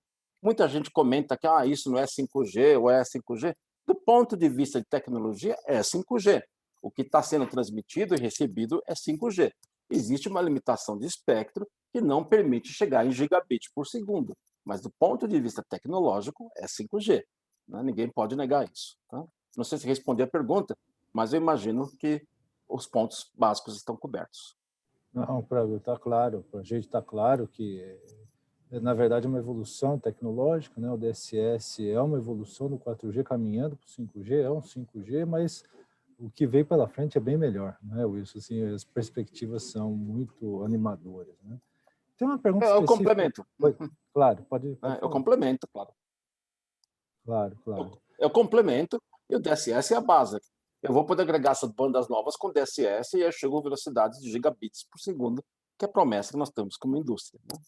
D: Muita gente comenta que isso não é 5G ou é 5G. Do ponto de vista de tecnologia, é 5G. O que está sendo transmitido e recebido é 5G. Existe uma limitação de espectro que não permite chegar em gigabit por segundo. Mas, do ponto de vista tecnológico, é 5G. Né? Ninguém pode negar isso. Tá? Não sei se respondi a pergunta, mas eu imagino que os pontos básicos estão cobertos.
B: Não, está claro, para a gente está claro que, na verdade, é uma evolução tecnológica, né? O DSS é uma evolução do 4G caminhando para o 5G, é um 5G, mas o que veio pela frente é bem melhor, né, Wilson? Assim, as perspectivas são muito animadoras, né? Tem uma pergunta específica.
D: Eu complemento.
B: Claro, pode
D: eu complemento, claro.
B: Claro.
D: Eu complemento e o DSS é a base. Eu vou poder agregar essas bandas novas com DSS e eu chego a velocidades de gigabits por segundo, que é a promessa que nós temos como indústria. Né?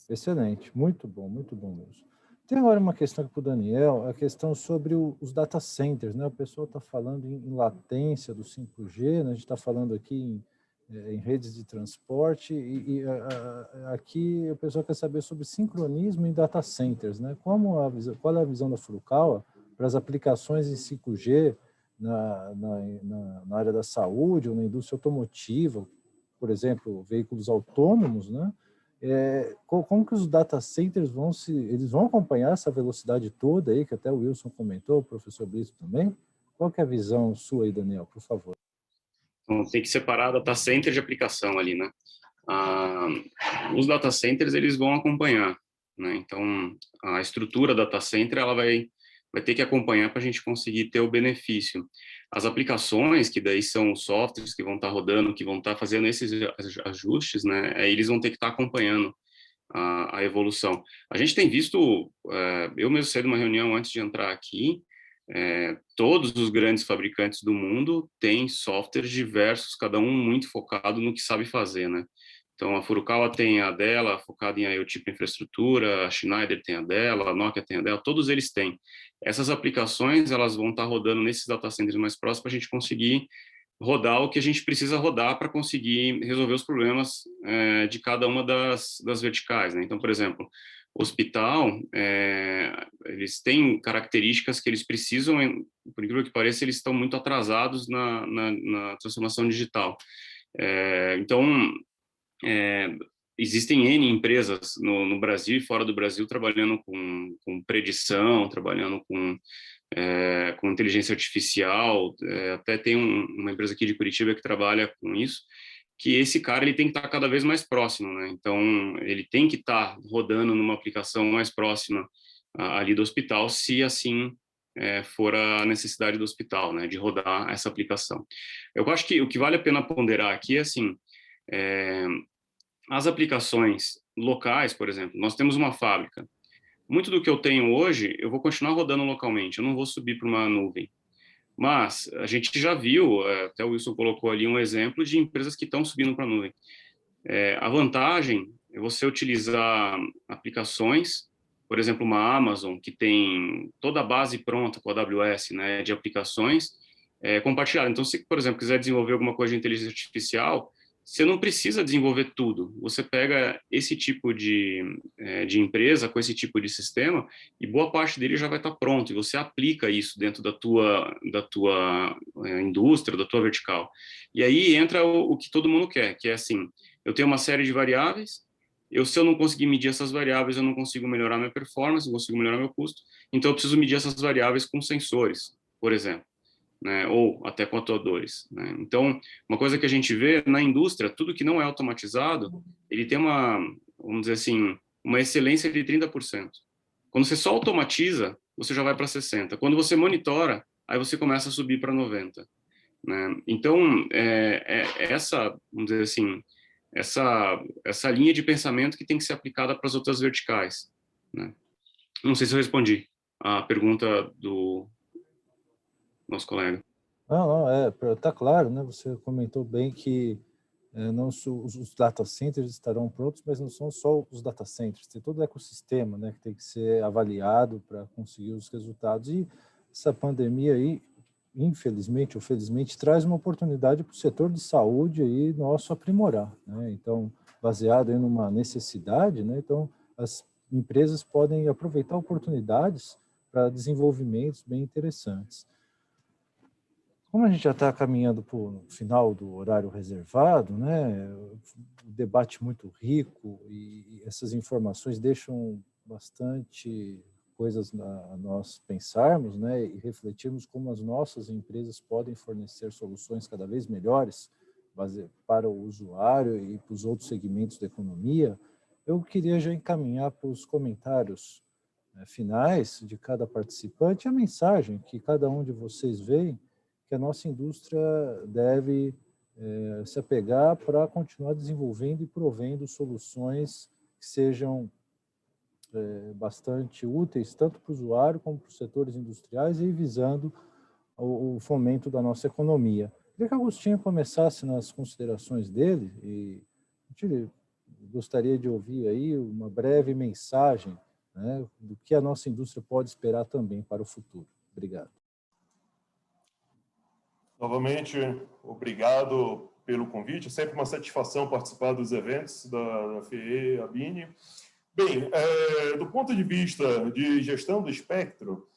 B: Excelente, muito bom mesmo. Tem agora uma questão aqui para o Daniel, a questão sobre os data centers, né? O pessoal está falando em latência do 5G, né? A gente está falando aqui em redes de transporte e aqui o pessoal quer saber sobre sincronismo em data centers, né? Qual é a visão da Furukawa para as aplicações em 5G na área da saúde ou na indústria automotiva, por exemplo, veículos autônomos, né? Como que os data centers eles vão acompanhar essa velocidade toda aí, que até o Wilson comentou, o professor Brito também? Qual que é a visão sua aí, Daniel, por favor?
G: Então, tem que separar data center de aplicação ali, né? Os data centers, eles vão acompanhar, né? Então, a estrutura data center, ela vai ter que acompanhar para a gente conseguir ter o benefício. As aplicações, que daí são os softwares que vão estar rodando, que vão estar fazendo esses ajustes, né? Eles vão ter que estar acompanhando a evolução. A gente tem visto, eu mesmo saí de uma reunião antes de entrar aqui, todos os grandes fabricantes do mundo têm softwares diversos, cada um muito focado no que sabe fazer, né? Então, a Furukawa tem a dela, focada em IoT para infraestrutura, a Schneider tem a dela, a Nokia tem a dela, todos eles têm. Essas aplicações, elas vão estar rodando nesses data centers mais próximos para a gente conseguir rodar o que a gente precisa rodar para conseguir resolver os problemas de cada uma das verticais, né? Então, por exemplo, hospital, eles têm características que eles precisam, por incrível que pareça, eles estão muito atrasados na transformação digital. Então, existem N empresas no Brasil e fora do Brasil trabalhando com predição, trabalhando com inteligência artificial, até tem uma empresa aqui de Curitiba que trabalha com isso, que esse cara ele tem que estar cada vez mais próximo, né? Então, ele tem que estar rodando numa aplicação mais próxima ali do hospital, se assim for a necessidade do hospital, né? De rodar essa aplicação. Eu acho que o que vale a pena ponderar aqui é assim, as aplicações locais, por exemplo, nós temos uma fábrica. Muito do que eu tenho hoje, eu vou continuar rodando localmente, eu não vou subir para uma nuvem. Mas a gente já viu, até o Wilson colocou ali um exemplo de empresas que estão subindo para a nuvem. A vantagem é você utilizar aplicações por exemplo, uma Amazon, que tem toda a base pronta com a AWS, né, de aplicações compartilhada. Então, se, por exemplo, quiser desenvolver alguma coisa de inteligência artificial, você não precisa desenvolver tudo. Você pega esse tipo de empresa, com esse tipo de sistema, e boa parte dele já vai estar pronto, e você aplica isso dentro da tua indústria, da tua vertical. E aí entra o que todo mundo quer, que é assim, eu tenho uma série de variáveis, se eu não conseguir medir essas variáveis, eu não consigo melhorar minha performance, não consigo melhorar meu custo, então eu preciso medir essas variáveis com sensores, por exemplo, né, ou até com atuadores, né? Então, uma coisa que a gente vê na indústria, tudo que não é automatizado, ele tem vamos dizer assim, uma excelência de 30%. Quando você só automatiza, você já vai para 60%. Quando você monitora, aí você começa a subir para 90%. Né? Então, essa, vamos dizer assim, essa linha de pensamento que tem que ser aplicada para as outras verticais. Né? Não sei se eu respondi a pergunta do nosso colega.
B: Não, tá claro, né? Você comentou bem que os data centers estarão prontos, mas não são só os data centers, tem todo o ecossistema, né, que tem que ser avaliado para conseguir os resultados. E essa pandemia aí, infelizmente ou felizmente, traz uma oportunidade para o setor de saúde aí nosso aprimorar, né? Então, baseado em uma necessidade, né? Então, as empresas podem aproveitar oportunidades para desenvolvimentos bem interessantes. Como a gente já está caminhando para o final do horário reservado, né, o debate muito rico e essas informações deixam bastante coisas a nós pensarmos, né, e refletirmos como as nossas empresas podem fornecer soluções cada vez melhores para o usuário e para os outros segmentos da economia. Eu queria já encaminhar para os comentários finais de cada participante a mensagem que cada um de vocês vê que a nossa indústria deve se apegar para continuar desenvolvendo e provendo soluções que sejam bastante úteis, tanto para o usuário como para os setores industriais e visando o fomento da nossa economia. Queria que o Agostinho começasse nas considerações dele e gostaria de ouvir aí uma breve mensagem, né, do que a nossa indústria pode esperar também para o futuro. Obrigado.
F: Novamente, obrigado pelo convite. É sempre uma satisfação participar dos eventos da FEE, ABINE. Bem, do ponto de vista de gestão do espectro,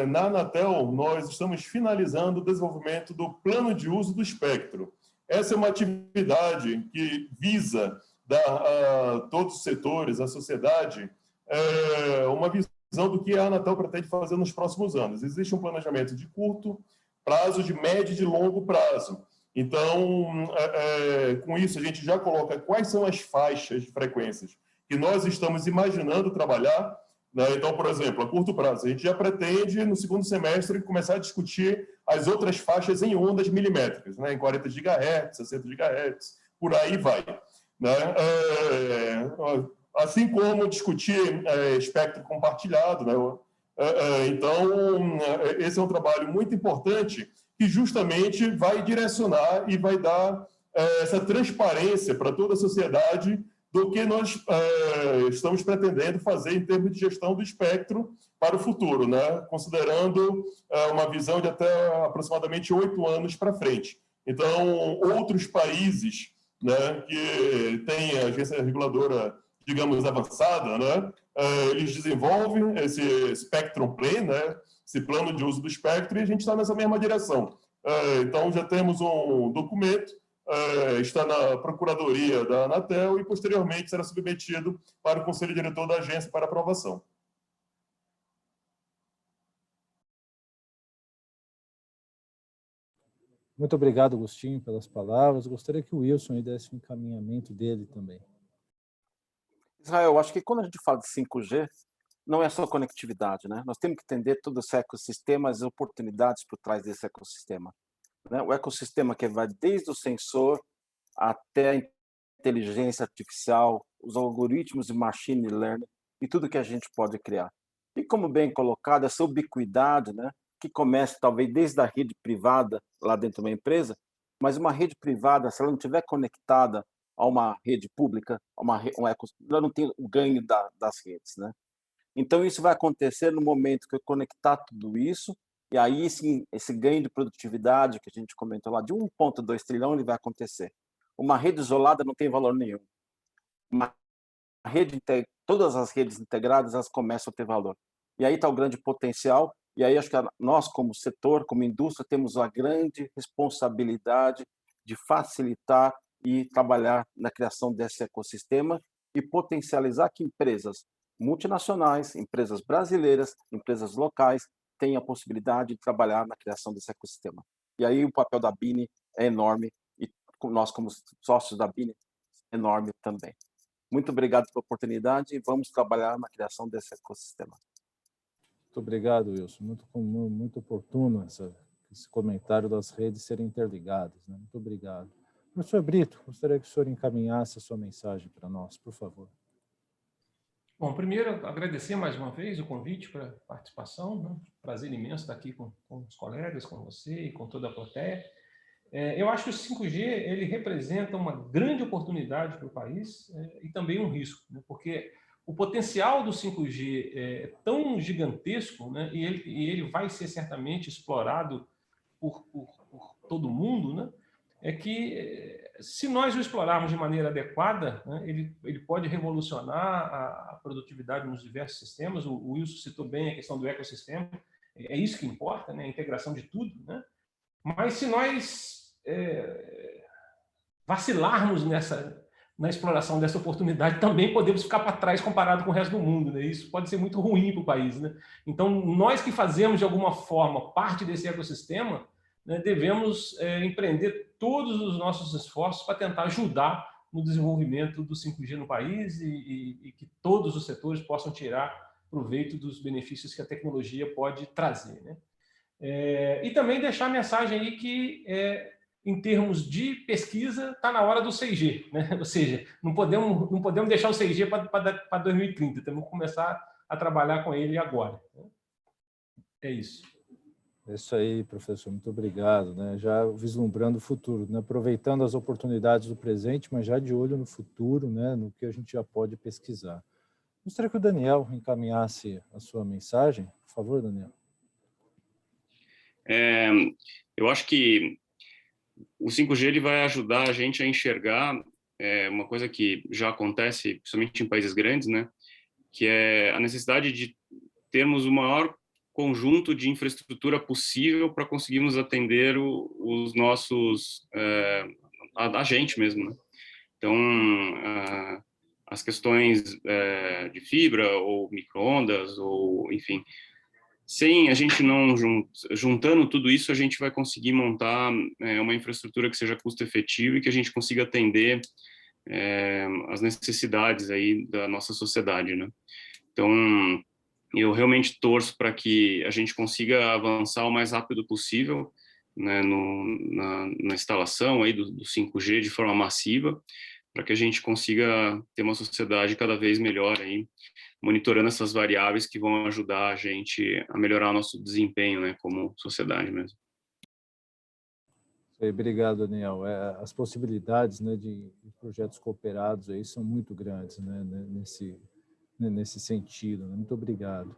F: na Anatel, nós estamos finalizando o desenvolvimento do plano de uso do espectro. Essa é uma atividade que visa dar a todos os setores, a sociedade, uma visão do que a Anatel pretende fazer nos próximos anos. Existe um planejamento de curto prazo, de médio e de longo prazo. Então, com isso, a gente já coloca quais são as faixas de frequências que nós estamos imaginando trabalhar, né? Então, por exemplo, a curto prazo, a gente já pretende, no segundo semestre, começar a discutir as outras faixas em ondas milimétricas, né? Em 40 GHz, 60 GHz, por aí vai. Né? Assim como discutir espectro compartilhado, né? Então, esse é um trabalho muito importante que justamente vai direcionar e vai dar essa transparência para toda a sociedade do que nós estamos pretendendo fazer em termos de gestão do espectro para o futuro, né? Considerando uma visão de até aproximadamente 8 anos para frente. Então, outros países, né, que têm a agência reguladora, digamos, avançada, né, eles desenvolvem esse Spectrum Plan, né, esse plano de uso do espectro, e a gente está nessa mesma direção. Então, já temos um documento, está na Procuradoria da Anatel e, posteriormente, será submetido para o Conselho Diretor da agência para aprovação.
B: Muito obrigado, Agostinho, pelas palavras. Gostaria que o Wilson aí desse um encaminhamento dele também.
D: Israel, acho que quando a gente fala de 5G, não é só conectividade, né? Nós temos que entender todo esse ecossistema, as oportunidades por trás desse ecossistema. Né? O ecossistema que vai desde o sensor até a inteligência artificial, os algoritmos de machine learning e tudo que a gente pode criar. E como bem colocado, essa ubiquidade, né, que começa talvez desde a rede privada lá dentro de uma empresa, mas uma rede privada, se ela não estiver conectada a uma rede pública, ela não tem o ganho das redes, né? Então, isso vai acontecer no momento que eu conectar tudo isso, e aí sim, esse ganho de produtividade que a gente comentou lá, de 1,2 trilhão, ele vai acontecer. Uma rede isolada não tem valor nenhum. Uma rede, todas as redes integradas, elas começam a ter valor. E aí está o grande potencial, e aí acho que nós, como setor, como indústria, temos a grande responsabilidade de facilitar e trabalhar na criação desse ecossistema e potencializar que empresas multinacionais, empresas brasileiras, empresas locais tenham a possibilidade de trabalhar na criação desse ecossistema. E aí o papel da BINI é enorme, e nós, como sócios da BINI, é enorme também. Muito obrigado pela oportunidade e vamos trabalhar na criação desse ecossistema.
B: Muito obrigado, Wilson. Muito oportuno esse comentário das redes serem interligadas, né? Muito obrigado. Professor Brito, gostaria que o senhor encaminhasse a sua mensagem para nós, por favor.
C: Bom, primeiro, agradecer mais uma vez o convite para a participação, né? Prazer imenso estar aqui com os colegas, com você e com toda a plateia. Eu acho que o 5G ele representa uma grande oportunidade para o país e também um risco, né? Porque o potencial do 5G é tão gigantesco, né? E ele vai ser certamente explorado por todo mundo, né? É que, se nós o explorarmos de maneira adequada, né, ele pode revolucionar a produtividade nos diversos sistemas. O Wilson citou bem a questão do ecossistema, é isso que importa, né, a integração de tudo, né? Mas se nós vacilarmos na exploração dessa oportunidade, também podemos ficar para trás comparado com o resto do mundo, né? Isso pode ser muito ruim para o país, né? Então, nós que fazemos, de alguma forma, parte desse ecossistema, né, devemos empreender todos os nossos esforços para tentar ajudar no desenvolvimento do 5G no país e que todos os setores possam tirar proveito dos benefícios que a tecnologia pode trazer, né? E também deixar a mensagem aí que, em termos de pesquisa, está na hora do 6G, né? Ou seja, não podemos deixar o 6G para 2030, temos que começar a trabalhar com ele agora, né? É isso.
B: É isso aí, professor, muito obrigado, né? Já vislumbrando o futuro, né? Aproveitando as oportunidades do presente, mas já de olho no futuro, né? No que a gente já pode pesquisar. Gostaria que o Daniel encaminhasse a sua mensagem. Por favor, Daniel.
G: Eu acho que o 5G ele vai ajudar a gente a enxergar uma coisa que já acontece, principalmente em países grandes, né? Que é a necessidade de termos o maior conjunto de infraestrutura possível para conseguirmos atender os nossos, a gente mesmo, né? Então, as questões de fibra ou micro-ondas, ou enfim, sem a gente não juntando tudo isso, a gente vai conseguir montar uma infraestrutura que seja custo-efetiva e que a gente consiga atender as necessidades aí da nossa sociedade, né? Então, eu realmente torço para que a gente consiga avançar o mais rápido possível, né, na instalação aí do 5G de forma massiva, para que a gente consiga ter uma sociedade cada vez melhor aí, monitorando essas variáveis que vão ajudar a gente a melhorar o nosso desempenho, né, como sociedade mesmo.
B: Obrigado, Daniel. As possibilidades, né, de projetos cooperados aí são muito grandes, né, nesse sentido, né? Muito obrigado.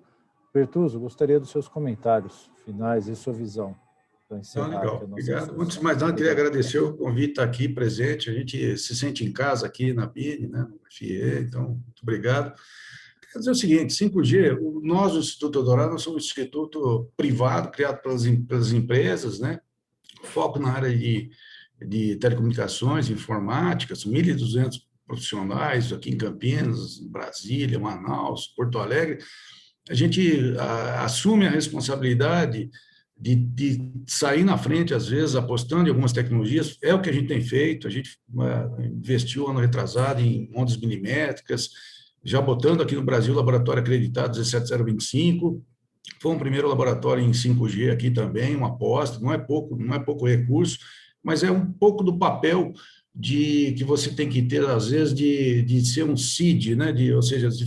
B: Bertuzzo, gostaria dos seus comentários finais e sua visão para encerrar
E: legal,
B: aqui a nossa
E: obrigado.
B: discussão.
E: Antes de mais nada, queria agradecer o convite de estar aqui presente. A gente se sente em casa aqui na BINI, né, no FIE, então, muito obrigado. Quer dizer o seguinte, 5G, nós, o Instituto Eldorado, nós somos um instituto privado, criado pelas empresas, né, foco na área de telecomunicações, informática, 1.200 profissionais aqui em Campinas, Brasília, Manaus, Porto Alegre. A gente assume a responsabilidade de sair na frente, às vezes, apostando em algumas tecnologias. É o que a gente tem feito. A gente investiu ano retrasado em ondas milimétricas, já botando aqui no Brasil o laboratório acreditado 17025. Foi um primeiro laboratório em 5G aqui também, uma aposta. Não é pouco recurso, mas é um pouco do papel que você tem que ter, às vezes, de ser um seed, né? Ou seja, de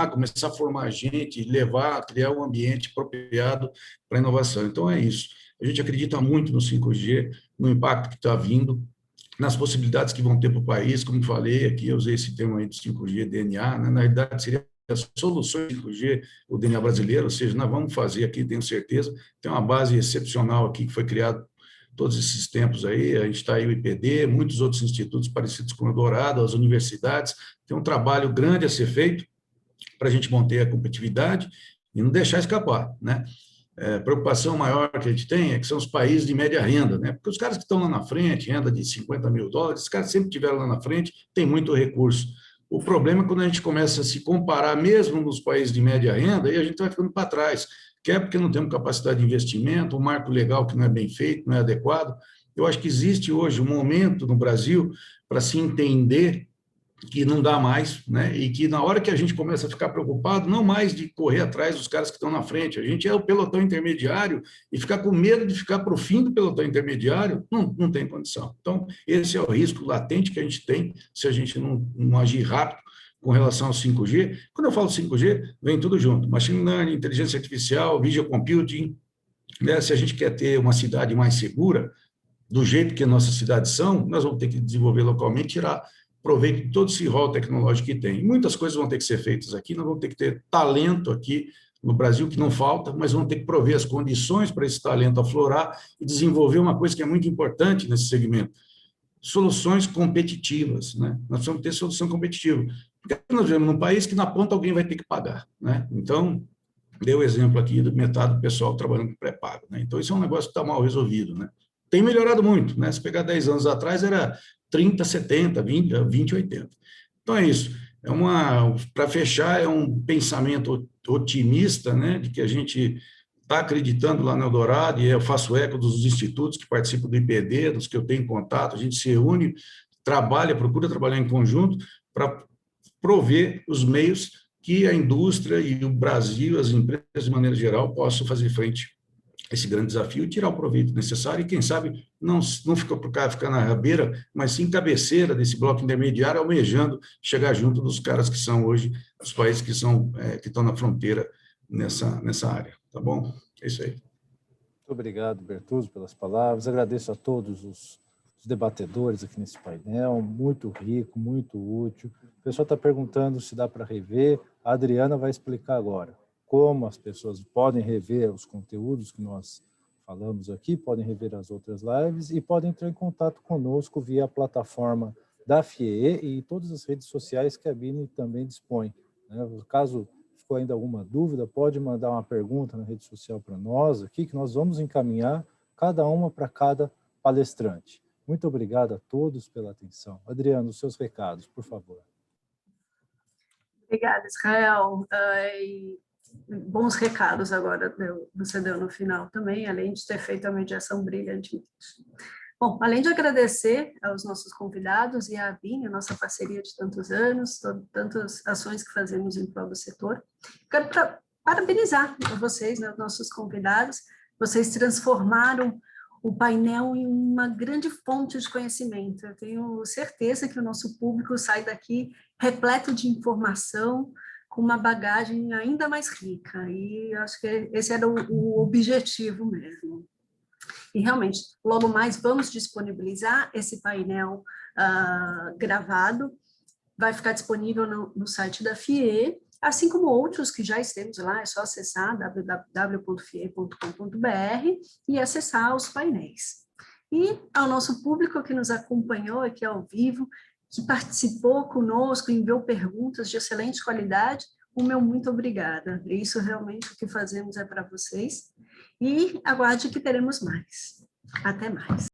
E: começar a formar gente, criar um ambiente apropriado para a inovação. Então, é isso. A gente acredita muito no 5G, no impacto que está vindo, nas possibilidades que vão ter para o país. Como falei aqui, eu usei esse termo aí de 5G, DNA, né? Na realidade, seria as soluções 5G, o DNA brasileiro, ou seja, nós vamos fazer aqui, tenho certeza, tem uma base excepcional aqui que foi criada todos esses tempos aí, a gente está aí o IPD, muitos outros institutos parecidos com o Eldorado, as universidades, tem um trabalho grande a ser feito para a gente manter a competitividade e não deixar escapar, né? A preocupação maior que a gente tem é que são os países de média renda, né? Porque os caras que estão lá na frente, renda de $50 mil, os caras sempre estiveram lá na frente, tem muito recurso. O problema é quando a gente começa a se comparar mesmo nos países de média renda, e a gente vai ficando para trás, quer porque não temos capacidade de investimento, um marco legal que não é bem feito, não é adequado. Eu acho que existe hoje um momento no Brasil para se entender que não dá mais, né? E que na hora que a gente começa a ficar preocupado, não mais de correr atrás dos caras que estão na frente, a gente é o pelotão intermediário e ficar com medo de ficar para o fim do pelotão intermediário, não tem condição. Então, esse é o risco latente que a gente tem se a gente não agir rápido com relação ao 5G. Quando eu falo 5G, vem tudo junto, machine learning, inteligência artificial, video computing, né? Se a gente quer ter uma cidade mais segura, do jeito que nossas cidades são, nós vamos ter que desenvolver localmente, tirar proveito de todo esse rol tecnológico que tem. Muitas coisas vão ter que ser feitas aqui, nós vamos ter que ter talento aqui no Brasil, que não falta, mas vamos ter que prover as condições para esse talento aflorar e desenvolver uma coisa que é muito importante nesse segmento, soluções competitivas, né? Nós precisamos ter solução competitiva. Porque nós vivemos num país que na ponta alguém vai ter que pagar, né? Então, deu o exemplo aqui de metade do pessoal trabalhando com pré-pago, né? Então, isso é um negócio que está mal resolvido, né? Tem melhorado muito, né? Se pegar 10 anos atrás, era 30, 70, 20, 80. Então, é isso. Para fechar, é um pensamento otimista, né? De que a gente está acreditando lá no Eldorado, e eu faço eco dos institutos que participam do IPD, dos que eu tenho contato, a gente se reúne, procura trabalhar em conjunto para prover os meios que a indústria e o Brasil, as empresas de maneira geral, possam fazer frente a esse grande desafio e tirar o proveito necessário e, quem sabe, não ficar para o cara ficar na rabeira, mas sim cabeceira desse bloco intermediário, almejando chegar junto dos caras que são hoje, os países que estão na fronteira nessa área. Tá bom? É isso aí.
B: Muito obrigado, Bertuzzo, pelas palavras. Agradeço a todos os debatedores aqui nesse painel, muito rico, muito útil. O pessoal está perguntando se dá para rever. A Adriana vai explicar agora como as pessoas podem rever os conteúdos que nós falamos aqui, podem rever as outras lives e podem entrar em contato conosco via a plataforma da FIEE e todas as redes sociais que a Bini também dispõe, né? Caso ficou ainda alguma dúvida, pode mandar uma pergunta na rede social para nós aqui, que nós vamos encaminhar cada uma para cada palestrante. Muito obrigado a todos pela atenção. Adriano, os seus recados, por favor.
A: Obrigada, Israel. Bons recados agora você deu no final também, além de ter feito a mediação brilhantemente. Bom, além de agradecer aos nossos convidados e à Bini, a nossa parceria de tantos anos, tantas ações que fazemos em prol do setor, quero parabenizar vocês, né, nossos convidados. Vocês transformaram o painel em uma grande fonte de conhecimento. Eu tenho certeza que o nosso público sai daqui repleto de informação, com uma bagagem ainda mais rica, e acho que esse era o objetivo mesmo. E realmente, logo mais vamos disponibilizar esse painel gravado, vai ficar disponível no site da FIEE, assim como outros que já estamos lá, é só acessar www.fie.com.br e acessar os painéis. E ao nosso público que nos acompanhou aqui ao vivo, que participou conosco, enviou perguntas de excelente qualidade, o meu muito obrigada. Isso realmente o que fazemos é para vocês. E aguarde que teremos mais. Até mais.